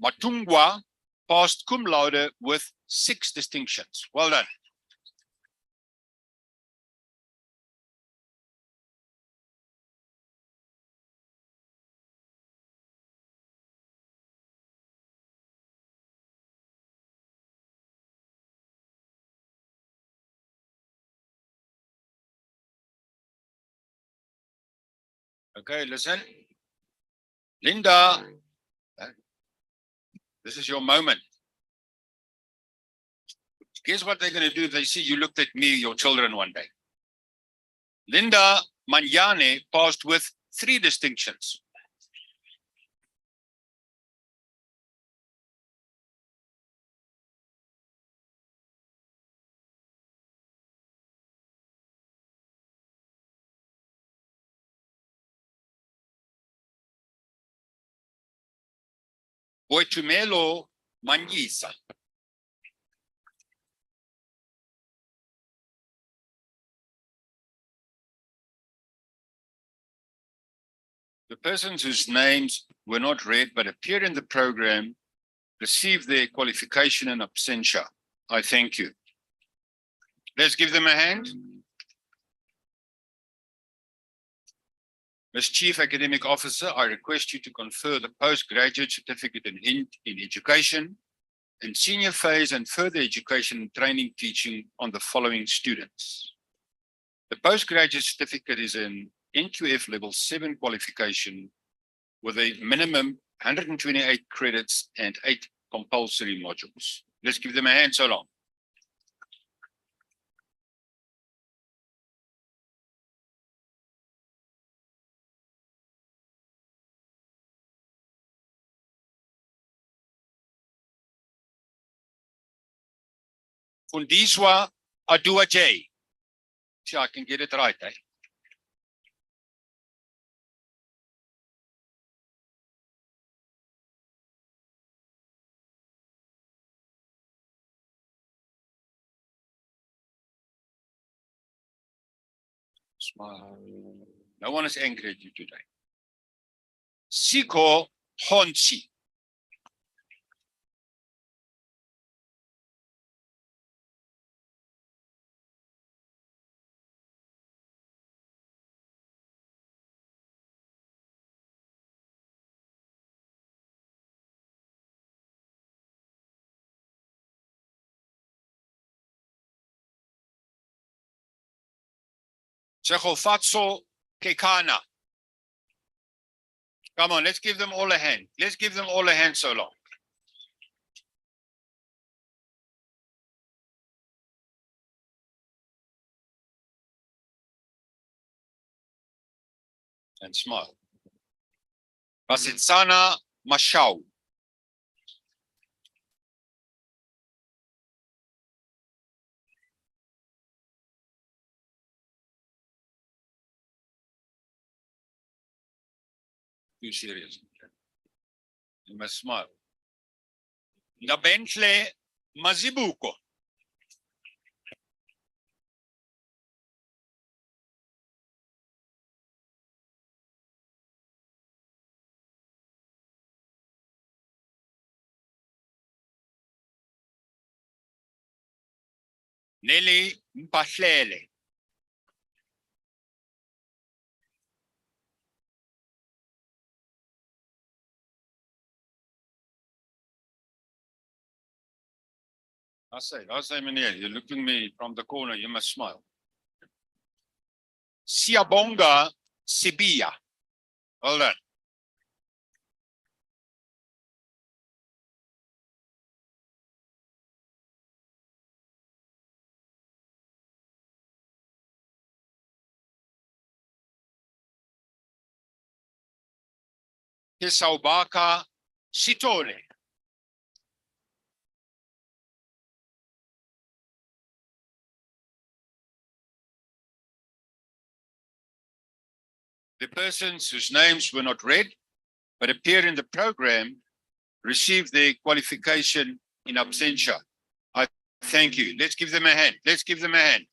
Matungwa passed cum laude with 6 distinctions. Well done. Okay, listen. Linda, this is your moment. Guess what they're going to do? They see you looked at me, your children one day. Linda Manjane passed with 3 distinctions. Boitumelo Manyisa. The persons whose names were not read but appeared in the program received their qualification in absentia. I thank you. Let's give them a hand. As Chief Academic Officer, I request you to confer the postgraduate certificate in education and senior phase and further education and training teaching on the following students. The postgraduate certificate is an NQF level 7 qualification with a minimum 128 credits and 8 compulsory modules. Let's give them a hand so long. Fundiswa Adua J. See, I can get it right, eh? Smile. No one is angry at you today. Siko Honsi. Fatso Kekana. Come on, let's give them all a hand. Let's give them all a hand so long. And smile. Basitsana Mashau. Too serious. You must smile. Nabentle Mazibuko. Nelly Mpahlele. I say, meneer, you're looking me from the corner, you must smile. Siyabonga Sibiya. Well done. Kisaubaka Sitole. The persons whose names were not read but appear in the program receive their qualification in absentia. I thank you. Let's give them a hand. Let's give them a hand.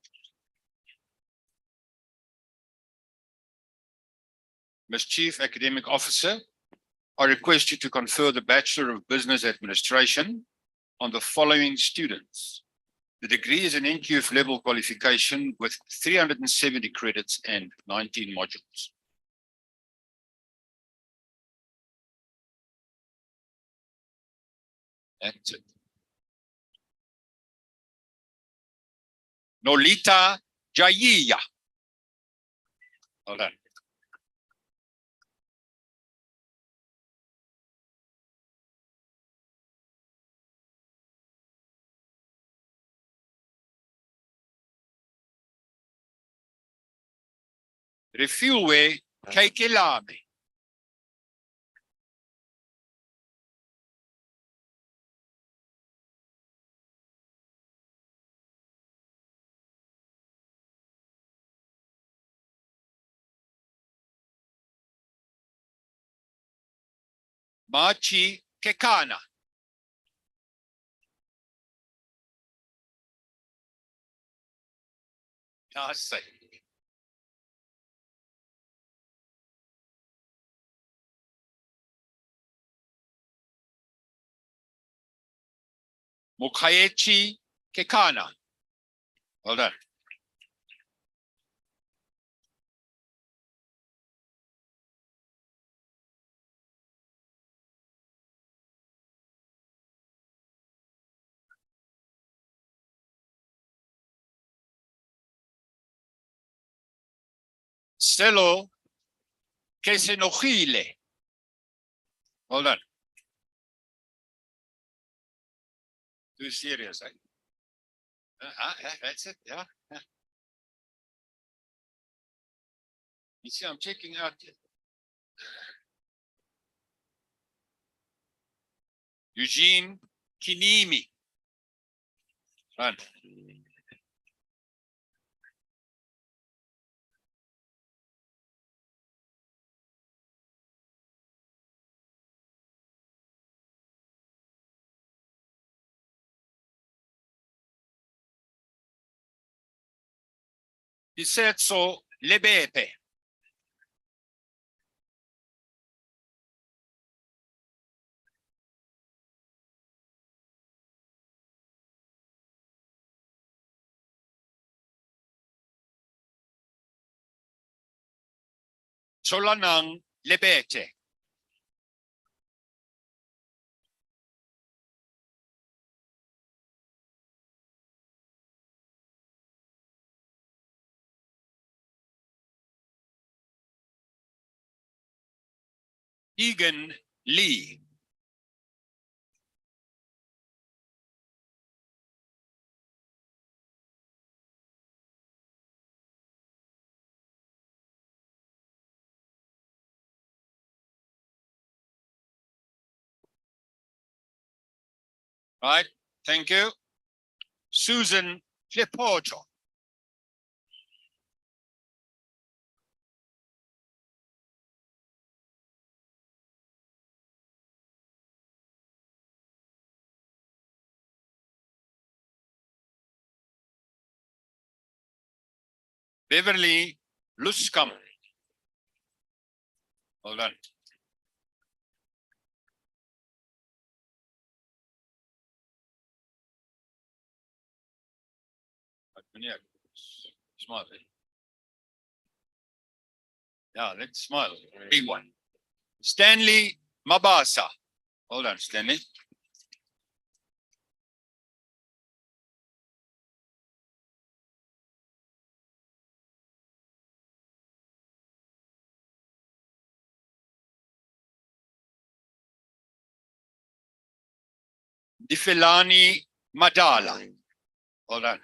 Ms. Chief Academic Officer, I request you to confer the Bachelor of Business Administration on the following students. The degree is an NQF level qualification with 370 credits and 19 modules. That's it. Nolita Jaiya. Well done. Refuelwe Kaikilami. Machi Kekana. I say. Mukayechi Kekana. Well done. Stelo Kesenojile. Well done. Too serious, eh? That's it, yeah. You see, I'm checking out. Eugene Kinimi. Run. Isetso Lebete. Solanang Lebete. Egan Lee. Right, thank you. Susan Fliporto. Beverly Luscombe. Well done. Smile. Yeah, let's smile. Big one. Stanley Mabasa. Hold on, Stanley. Difilani Madala. Well done.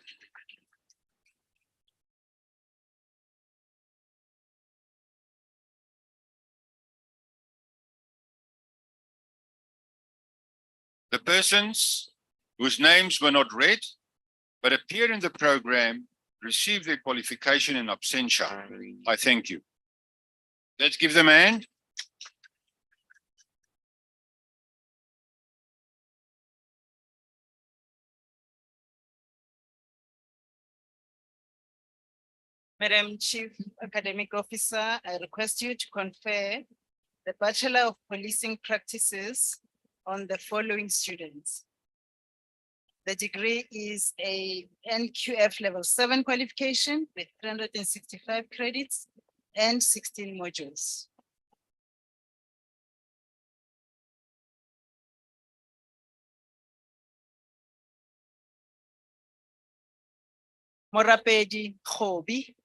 The persons whose names were not read but appear in the program receive their qualification in absentia. I thank you. Let's give them a hand. Madam Chief Academic Officer, I request you to confer the Bachelor of Policing Practices on the following students. The degree is a NQF Level 7 qualification with 365 credits and 16 modules. Morapedi Khobi.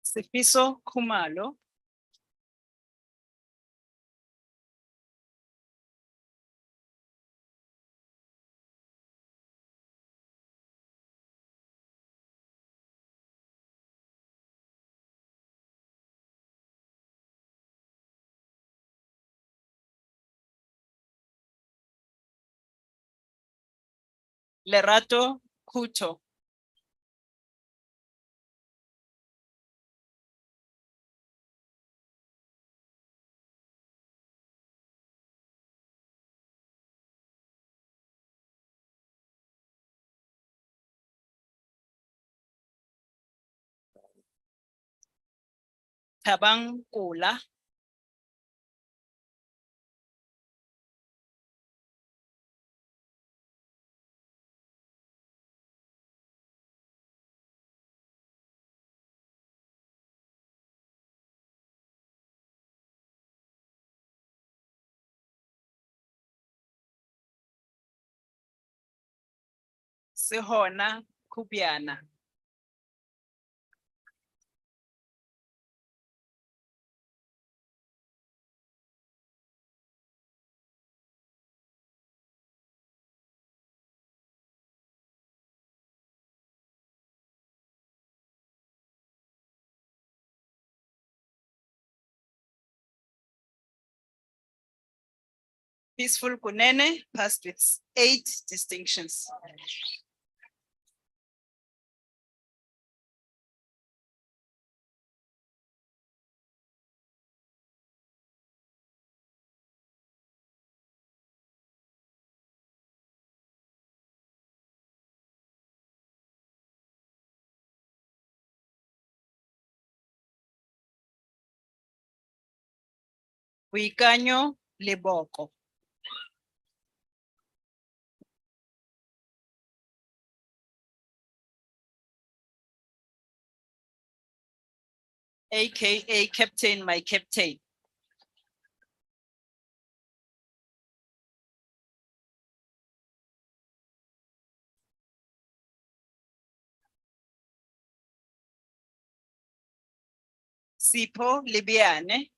Sifiso Khumalo. Lerato Kuto. Tabang Kula. Sihona Kubiana. Peaceful Kunene passed with 8 distinctions. Wikanyo Leboko. AKA Captain, my captain. Sipho Libiane.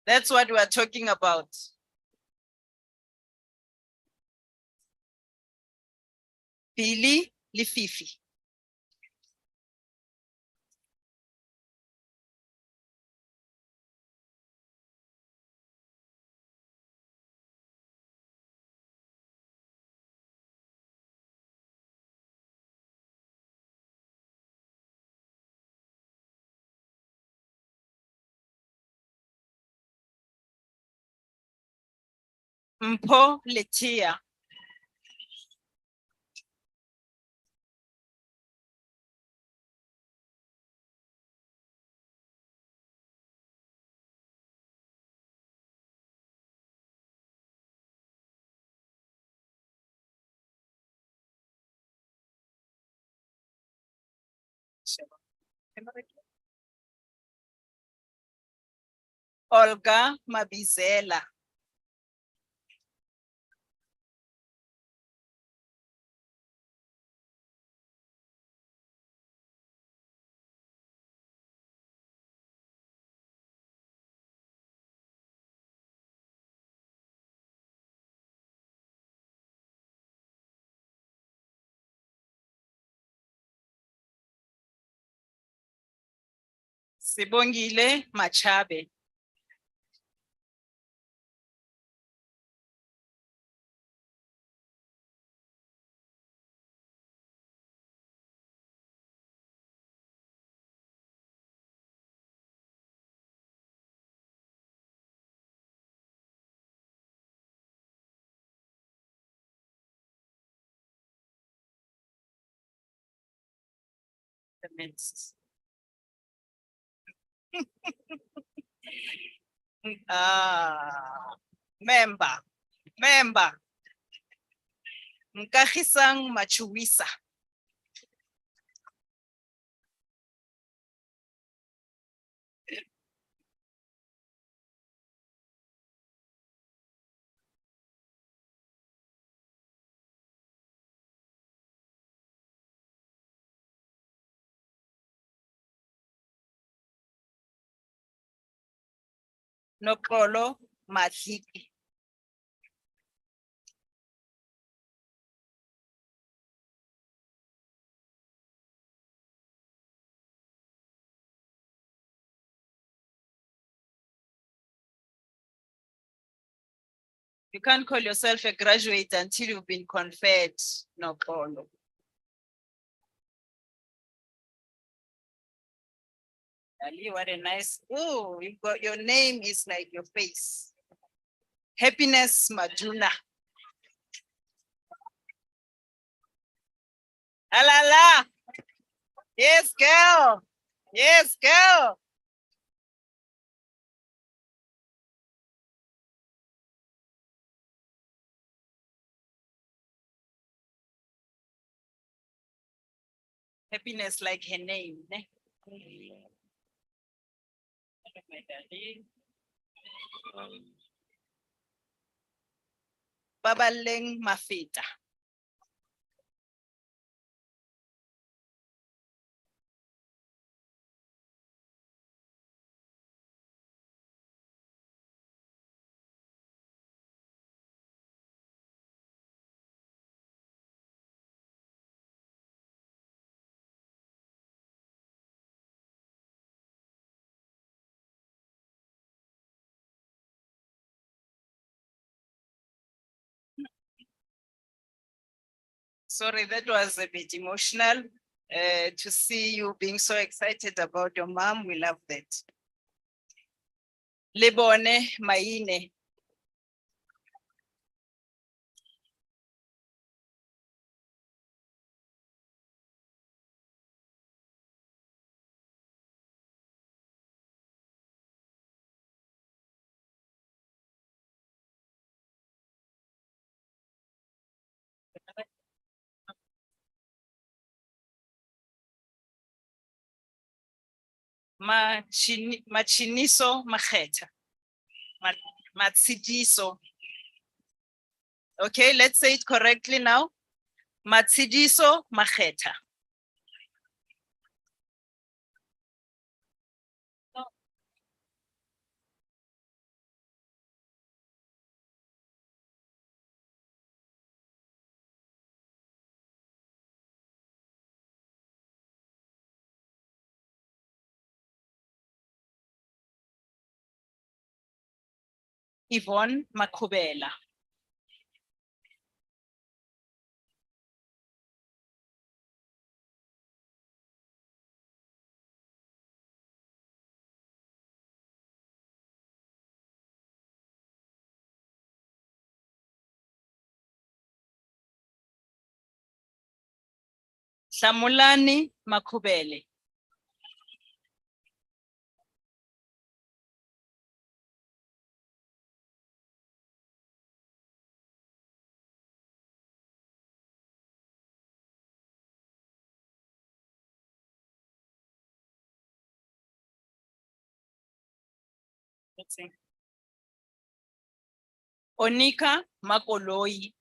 That's what we are talking about. Billy Lififi. Mpho Letia. Olga Mabizela. Sibongile Machabe. The mints. Member. Nkagisang Machuwisa. Nokolo Madliki. You can't call yourself a graduate until you've been conferred, Nokolo. Ali, what a nice, oh, you got your name is like your face. Happiness Maduna. Alala. Yes, girl. Yes, girl. Happiness like her name. Ne? My darling. Babaleng Mafita. Sorry, that was a bit emotional to see you being so excited about your mom. We love that. Lebone Maine. Machiniso Macheta. Matsidiso. Okay, let's say it correctly now. Matsidiso Macheta. Yvonne Makubela. Samulani Makubele. Let's see. Onika Makoloi.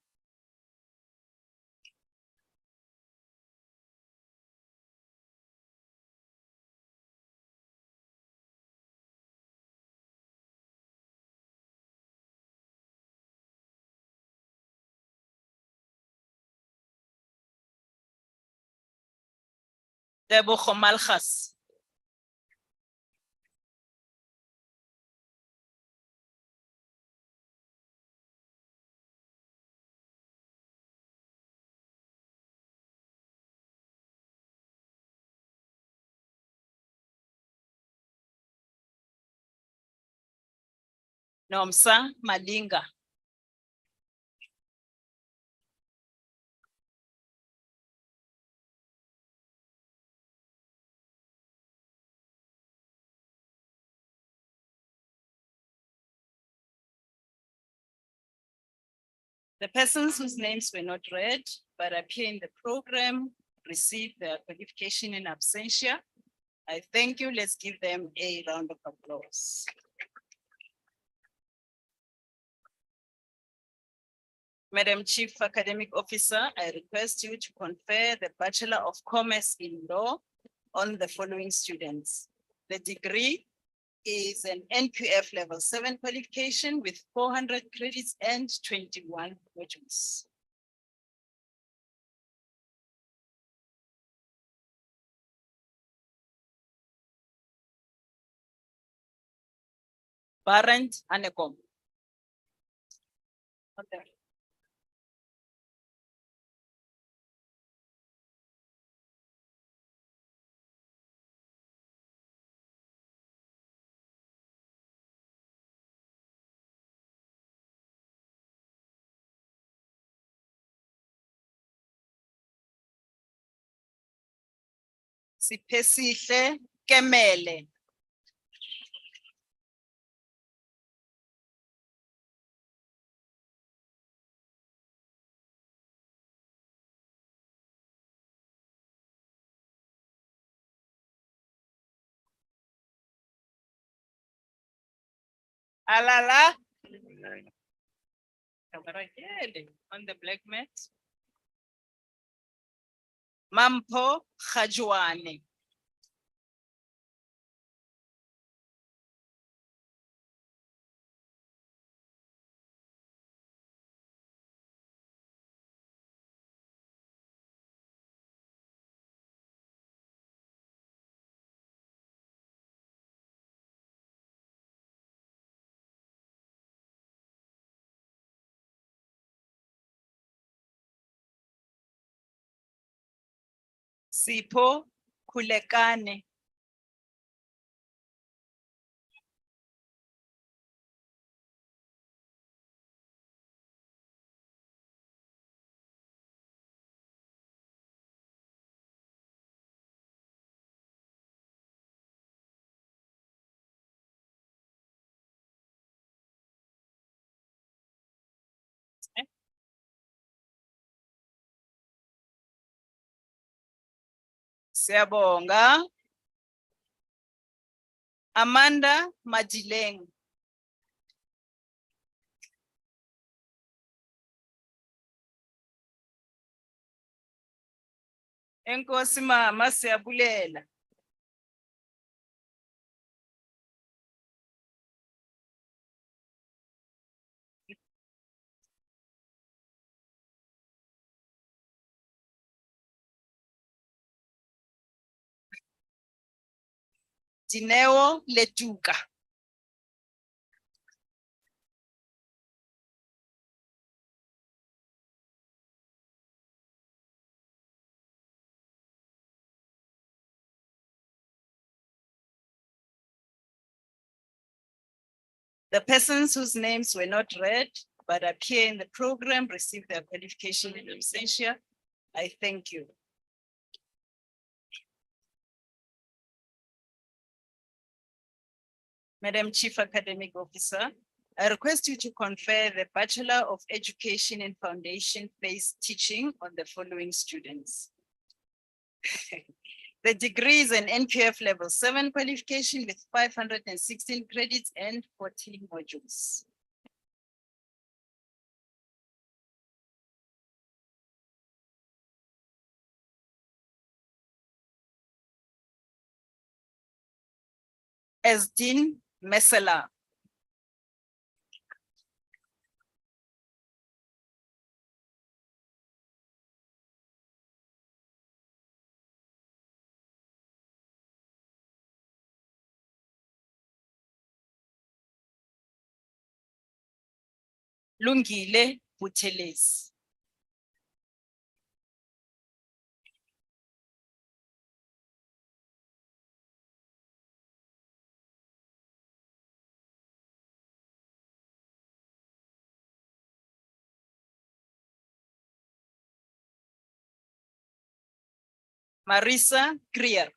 Tebogo Malgas. Nomsa Malinga. The persons whose names were not read but appear in the program receive their qualification in absentia. I thank you. Let's give them a round of applause. Madam Chief Academic Officer, I request you to confer the Bachelor of Commerce in Law on the following students. The degree is an NQF level 7 qualification with 400 credits and 21 modules. Parent Anekom. Okay. Sipesihle Kemele. Alala. On the black mat. Mampo Khajuane. Sipho Kulekane. Siyabonga. Amanda Madileng. Enkosi mama siyabulela. Dineo Letuka. The persons whose names were not read but appear in the program receive their qualification in absentia. I thank you. Madam Chief Academic Officer, I request you to confer the Bachelor of Education in Foundation-based teaching on the following students. The degree is an NQF level 7 qualification with 516 credits and 14 modules. As Dean Mesela. Lungile Buthelezi. Marisa Krier.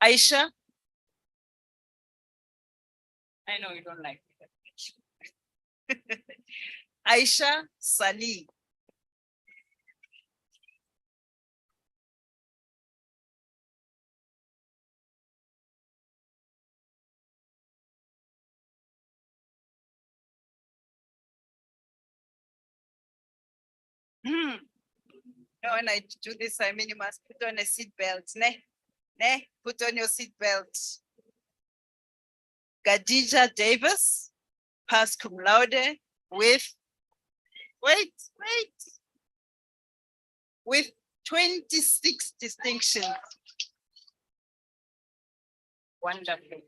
Aisha. I know you don't like it. Aisha Salih. When I do this, I mean you must put on a seat belt. Ne, put on your seat belt. Khadija Davis, pass cum laude with, wait, with 26 distinctions. Wonderful.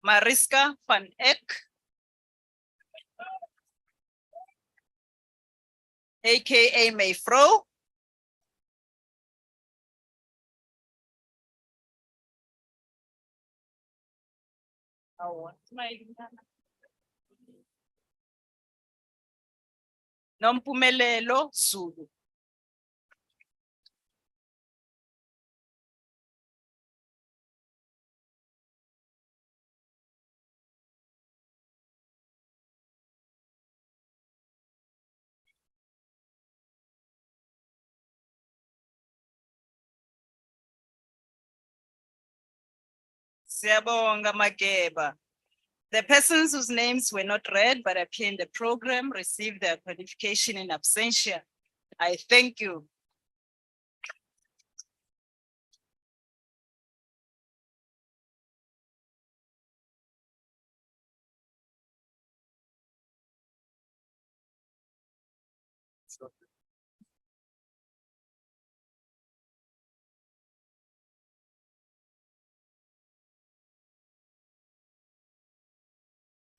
Mariska van Eck, aka Mayfro. Nompumelelo Zulu. Siyabonga Mageba. The persons whose names were not read but appear in the program received their qualification in absentia. I thank you.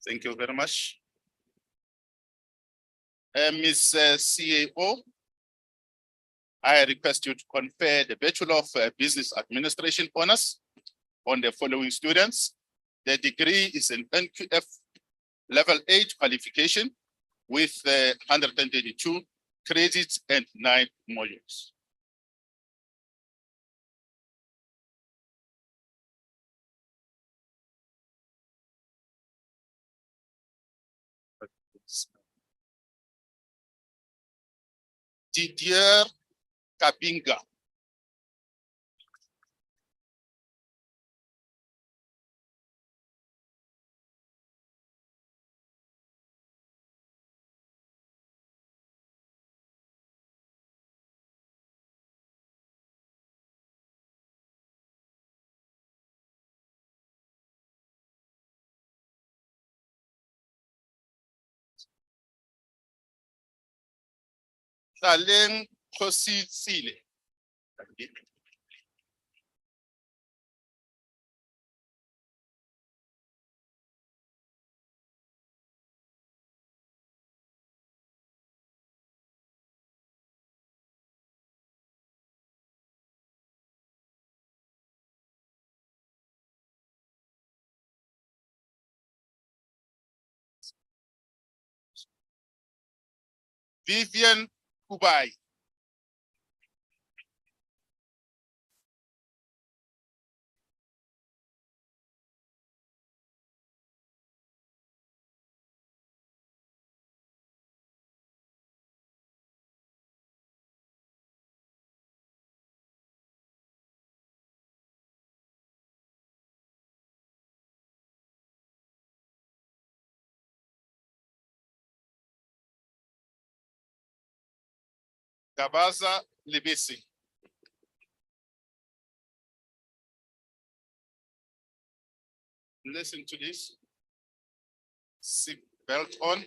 Thank you very much. Ms. CAO, I request you to confer the Bachelor of Business Administration honors on the following students. The degree is an NQF level 8 qualification with 132 credits and 9 modules. Didier Kabinga. Saleng Procedural. Vivian Kubai. Gabaza Libisi. Listen to this. Seat belt on.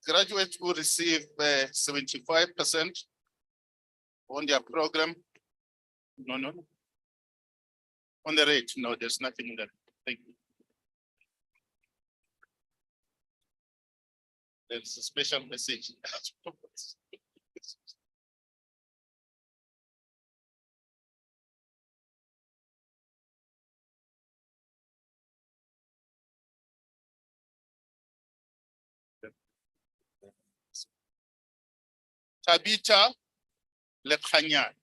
Graduates who receive 75% on their program. No. On the rate, no, there's nothing in that. Thank you. There's a special message. Tabita Lekhanyan.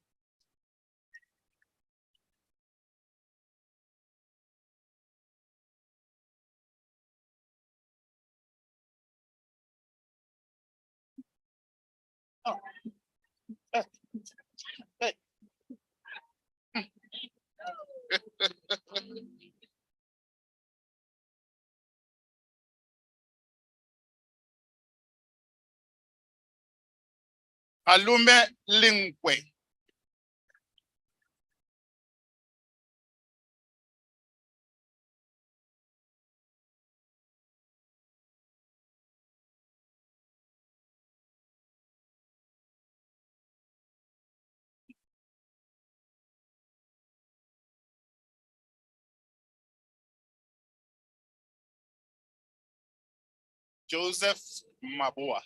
Oh. Hey. Alume Lingwe. Joseph Mabua.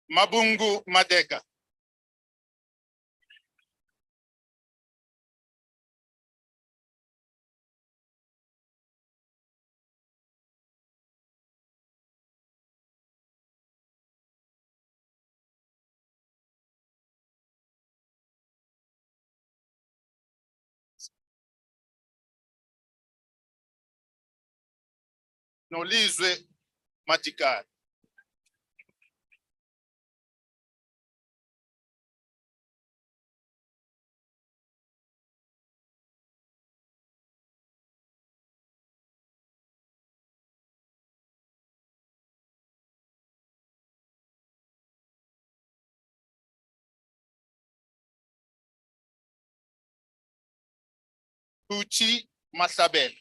Mabungu Madeka. Nolizwe Matikar. Uchi Masabel.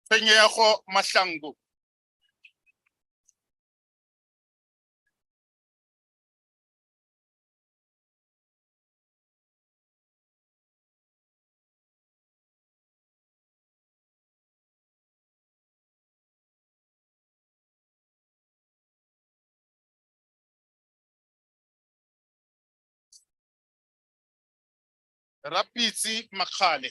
Penyeho Mashangu. Rapiti Makhale.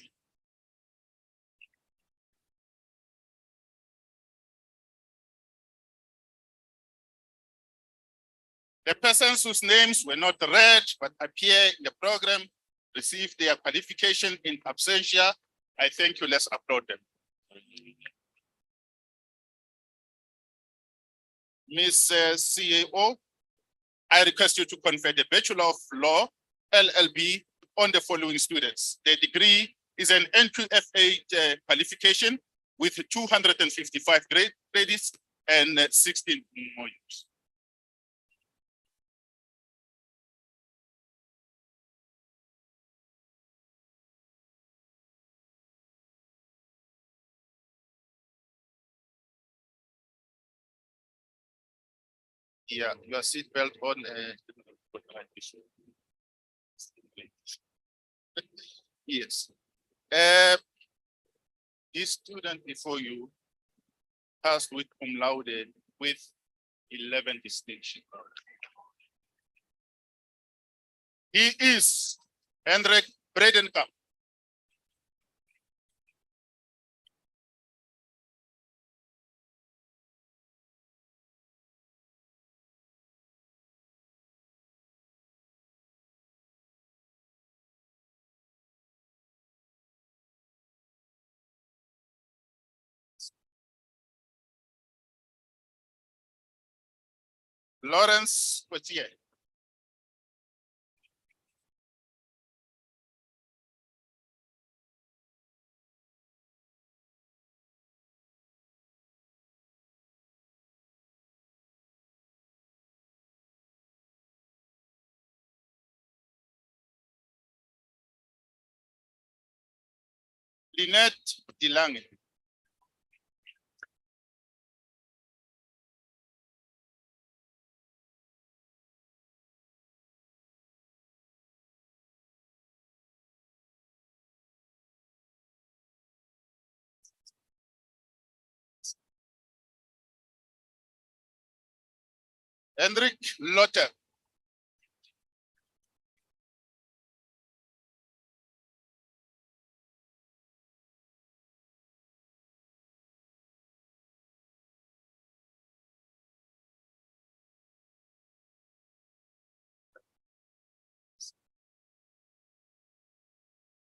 The persons whose names were not read but appear in the program received their qualification in absentia. I thank you. Let's applaud them. Ms. CAO, I request you to confer the Bachelor of Law, LLB, on the following students. The degree is an NQFA qualification with 255 credits and 16 modules. Yeah, your seatbelt on. Yes. This student before you passed with cum laude with 11 distinction. He is Hendrik Bredenkamp. Lawrence Poitier. Lynette Dilange. Hendrik Lotter.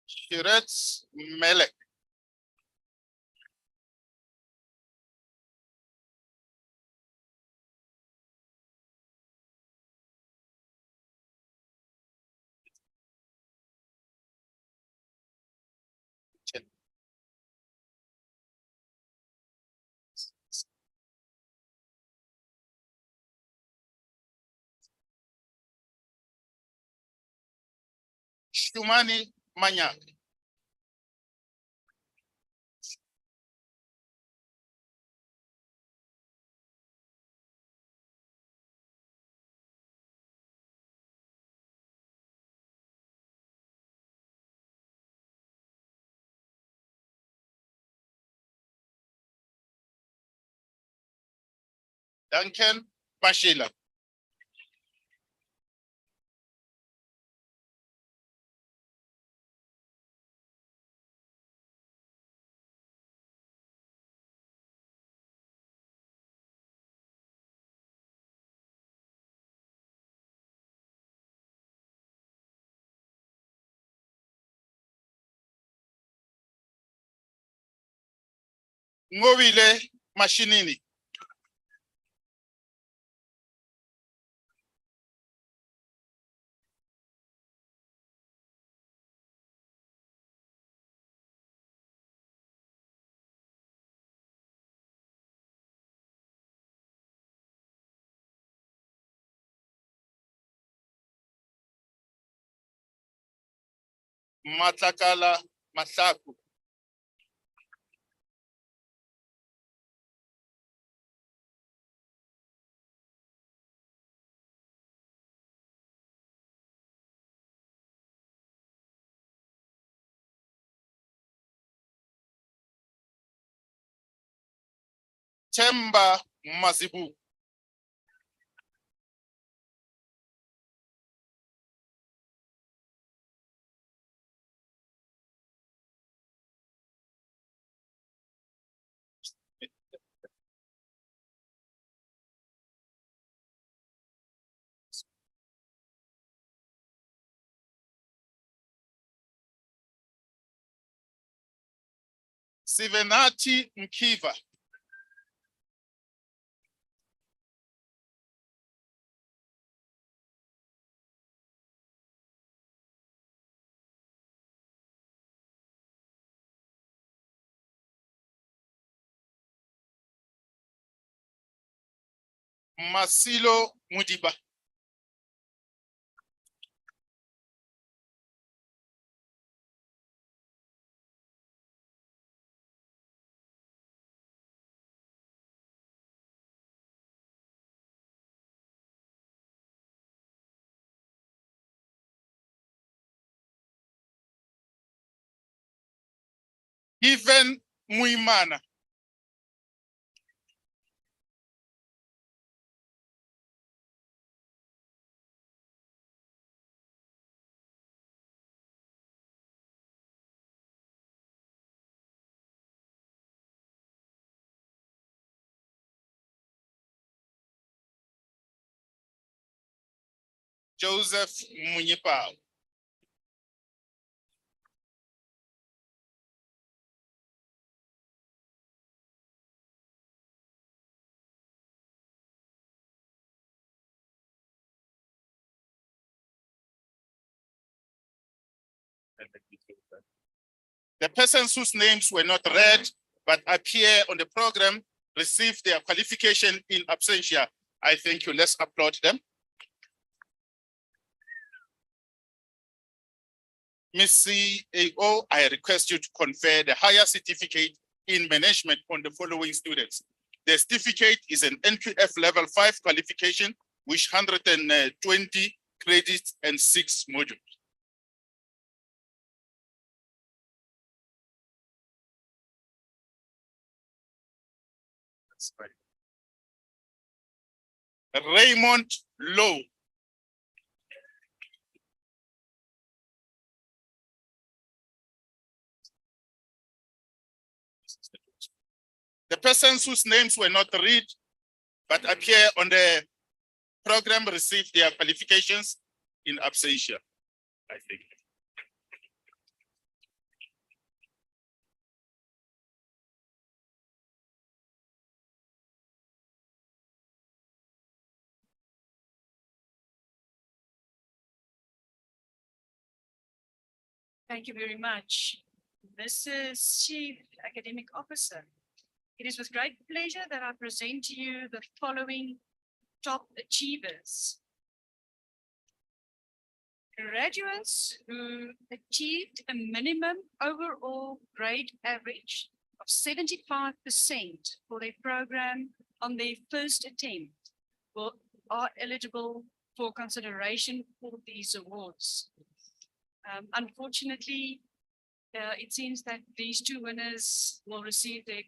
Shiretz Melek. Shumani Manyak. Duncan Bashila. Ngobile Mashinini. Matakala Masaku. Temba Mazibu. Sivenati Mkiva. Masilo Mudiba. Even Muimana. Joseph Munyipao. The persons whose names were not read but appear on the program received their qualification in absentia. I thank you. Let's applaud them. Ms. CAO, I request you to confer the higher certificate in management on the following students. The certificate is an NQF level 5 qualification, which 120 credits and 6 modules. That's right. Raymond Lowe. The persons whose names were not read but appear on the program received their qualifications in absentia, I think. Thank you very much. Mrs. Chief Academic Officer, it is with great pleasure that I present to you the following top achievers. Graduates who achieved a minimum overall grade average of 75% for their program on their first attempt are eligible for consideration for these awards. Unfortunately, it seems that these two winners will receive their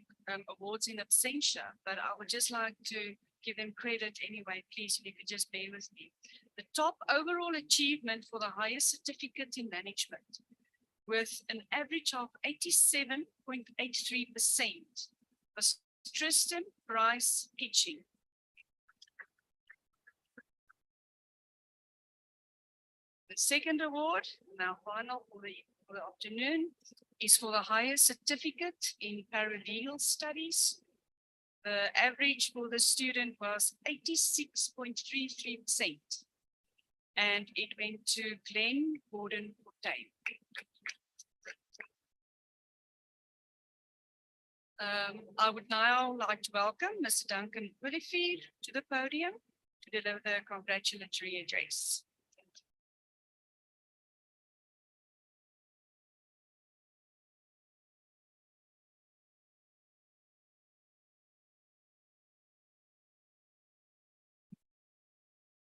awards in absentia, but I would just like to give them credit anyway. Please, if you could just bear with me. The top overall achievement for the highest certificate in management with an average of 87.83% was Tristan Bryce Kitching. The second award, now final for the afternoon, is for the highest certificate in paralegal studies. The average for the student was 86.33%. And it went to Glenn Gordon Fortuin. I would now like to welcome Mr. Duncan Willifield to the podium to deliver the congratulatory address.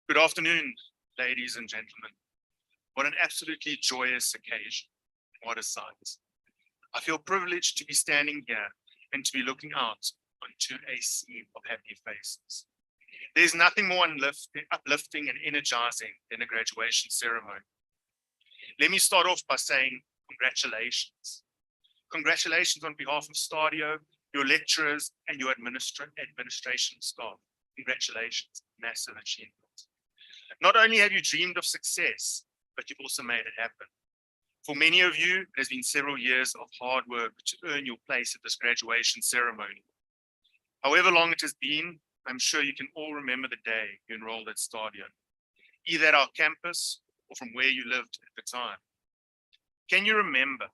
Good afternoon, ladies and gentlemen. What an absolutely joyous occasion. What a sight. I feel privileged to be standing here and to be looking out onto a sea of happy faces. There's nothing more uplifting and energizing than a graduation ceremony. Let me start off by saying congratulations. Congratulations on behalf of Stadio, your lecturers, and your administration staff. Congratulations, massive achievement. Not only have you dreamed of success, but you've also made it happen. For many of you, it has been several years of hard work to earn your place at this graduation ceremony. However long it has been, I'm sure you can all remember the day you enrolled at Stadio, either at our campus or from where you lived at the time. Can you remember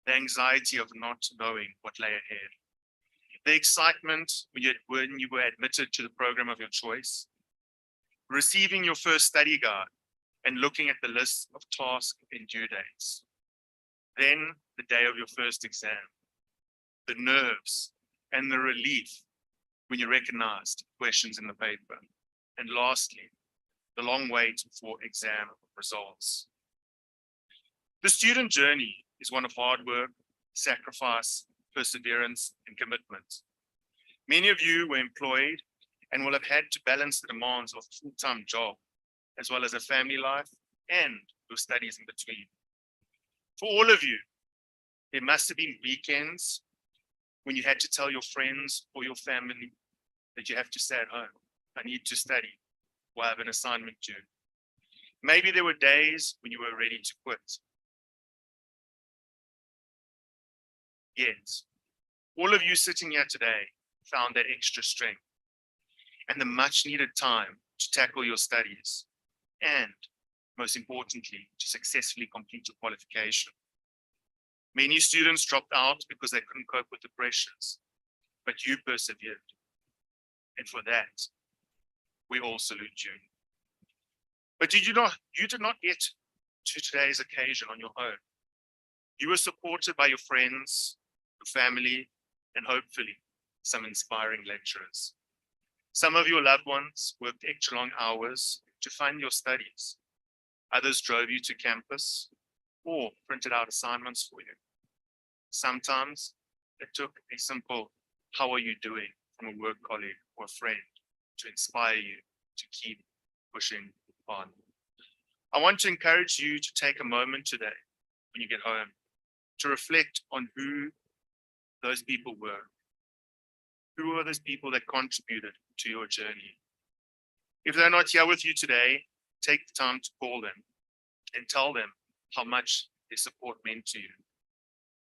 the anxiety of not knowing what lay ahead? the excitement when you were admitted to the program of your choice, receiving your first study guide and looking at the list of tasks and due dates. Then the day of your first exam, the nerves and the relief when you recognized questions in the paper. And lastly, the long wait for exam results. The student journey is one of hard work, sacrifice, perseverance, and commitment. Many of you were employed and will have had to balance the demands of a full-time job, as well as a family life and your studies in between. For all of you, there must have been weekends when you had to tell your friends or your family that you have to stay at home. I need to study, or I have an assignment due. Maybe there were days when you were ready to quit. Yet, all of you sitting here today found that extra strength and the much needed time to tackle your studies and, most importantly, to successfully complete your qualification. Many students dropped out because they couldn't cope with the pressures, but you persevered. And for that, we all salute you. But you did not get to today's occasion on your own. You were supported by your friends, your family, and hopefully some inspiring lecturers. Some of your loved ones worked extra long hours to fund your studies. Others drove you to campus or printed out assignments for you. Sometimes it took a simple, "How are you doing?" from a work colleague or a friend to inspire you to keep pushing on. I want to encourage you to take a moment today when you get home to reflect on who those people were. Who are those people that contributed to your journey? If they're not here with you today, take the time to call them and tell them how much their support meant to you.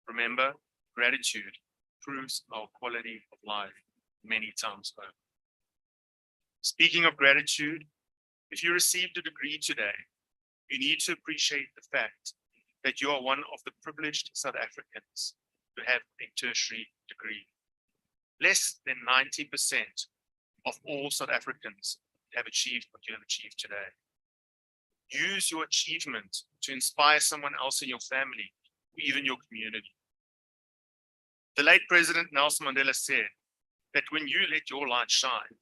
Remember, gratitude proves our quality of life many times over. Speaking of gratitude, if you received a degree today, you need to appreciate the fact that you are one of the privileged South Africans to have a tertiary degree. Less than 90% of all South Africans have achieved what you have achieved today. Use your achievement to inspire someone else in your family, or even your community. The late President Nelson Mandela said that when you let your light shine,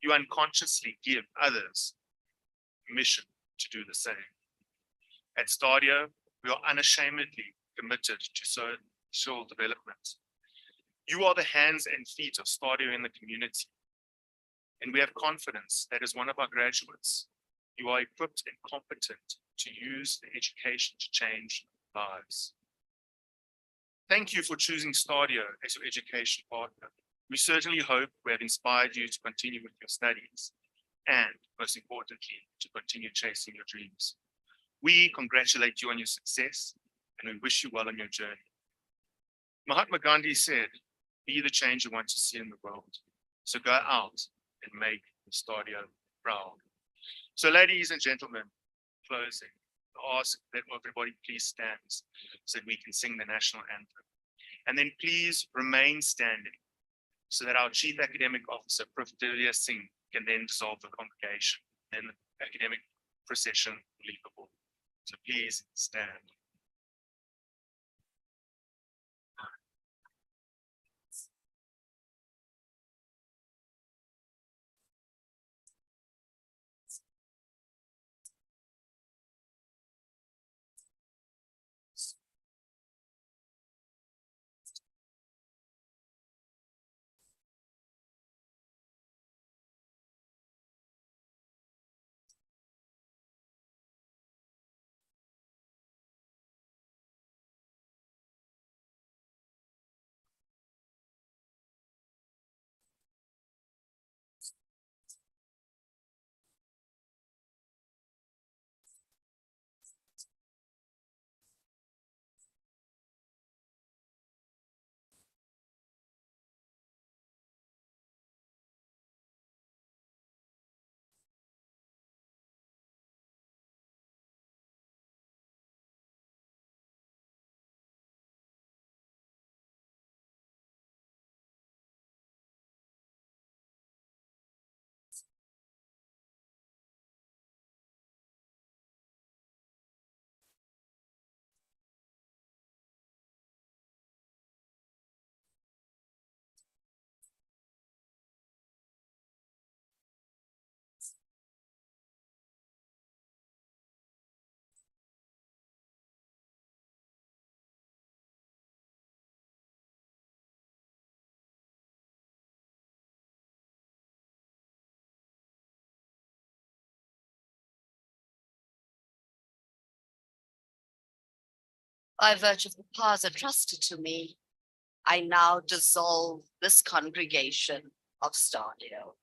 you unconsciously give others permission to do the same. At Stadio, we are unashamedly committed to social development. You are the hands and feet of Stadio in the community. And we have confidence that as one of our graduates, you are equipped and competent to use the education to change lives. Thank you for choosing Stadio as your education partner. We certainly hope we have inspired you to continue with your studies and, most importantly, to continue chasing your dreams. We congratulate you on your success and we wish you well on your journey. Mahatma Gandhi said, "Be the change you want to see in the world." So go out and make Stadio proud. So ladies and gentlemen, closing, I ask that everybody please stand so that we can sing the national anthem. And then please remain standing so that our Chief Academic Officer, Procedural Singh, can then dissolve the congregation and the academic procession will leave the hall. So please stand. By virtue of the powers entrusted to me, I now dissolve this congregation of Stadio.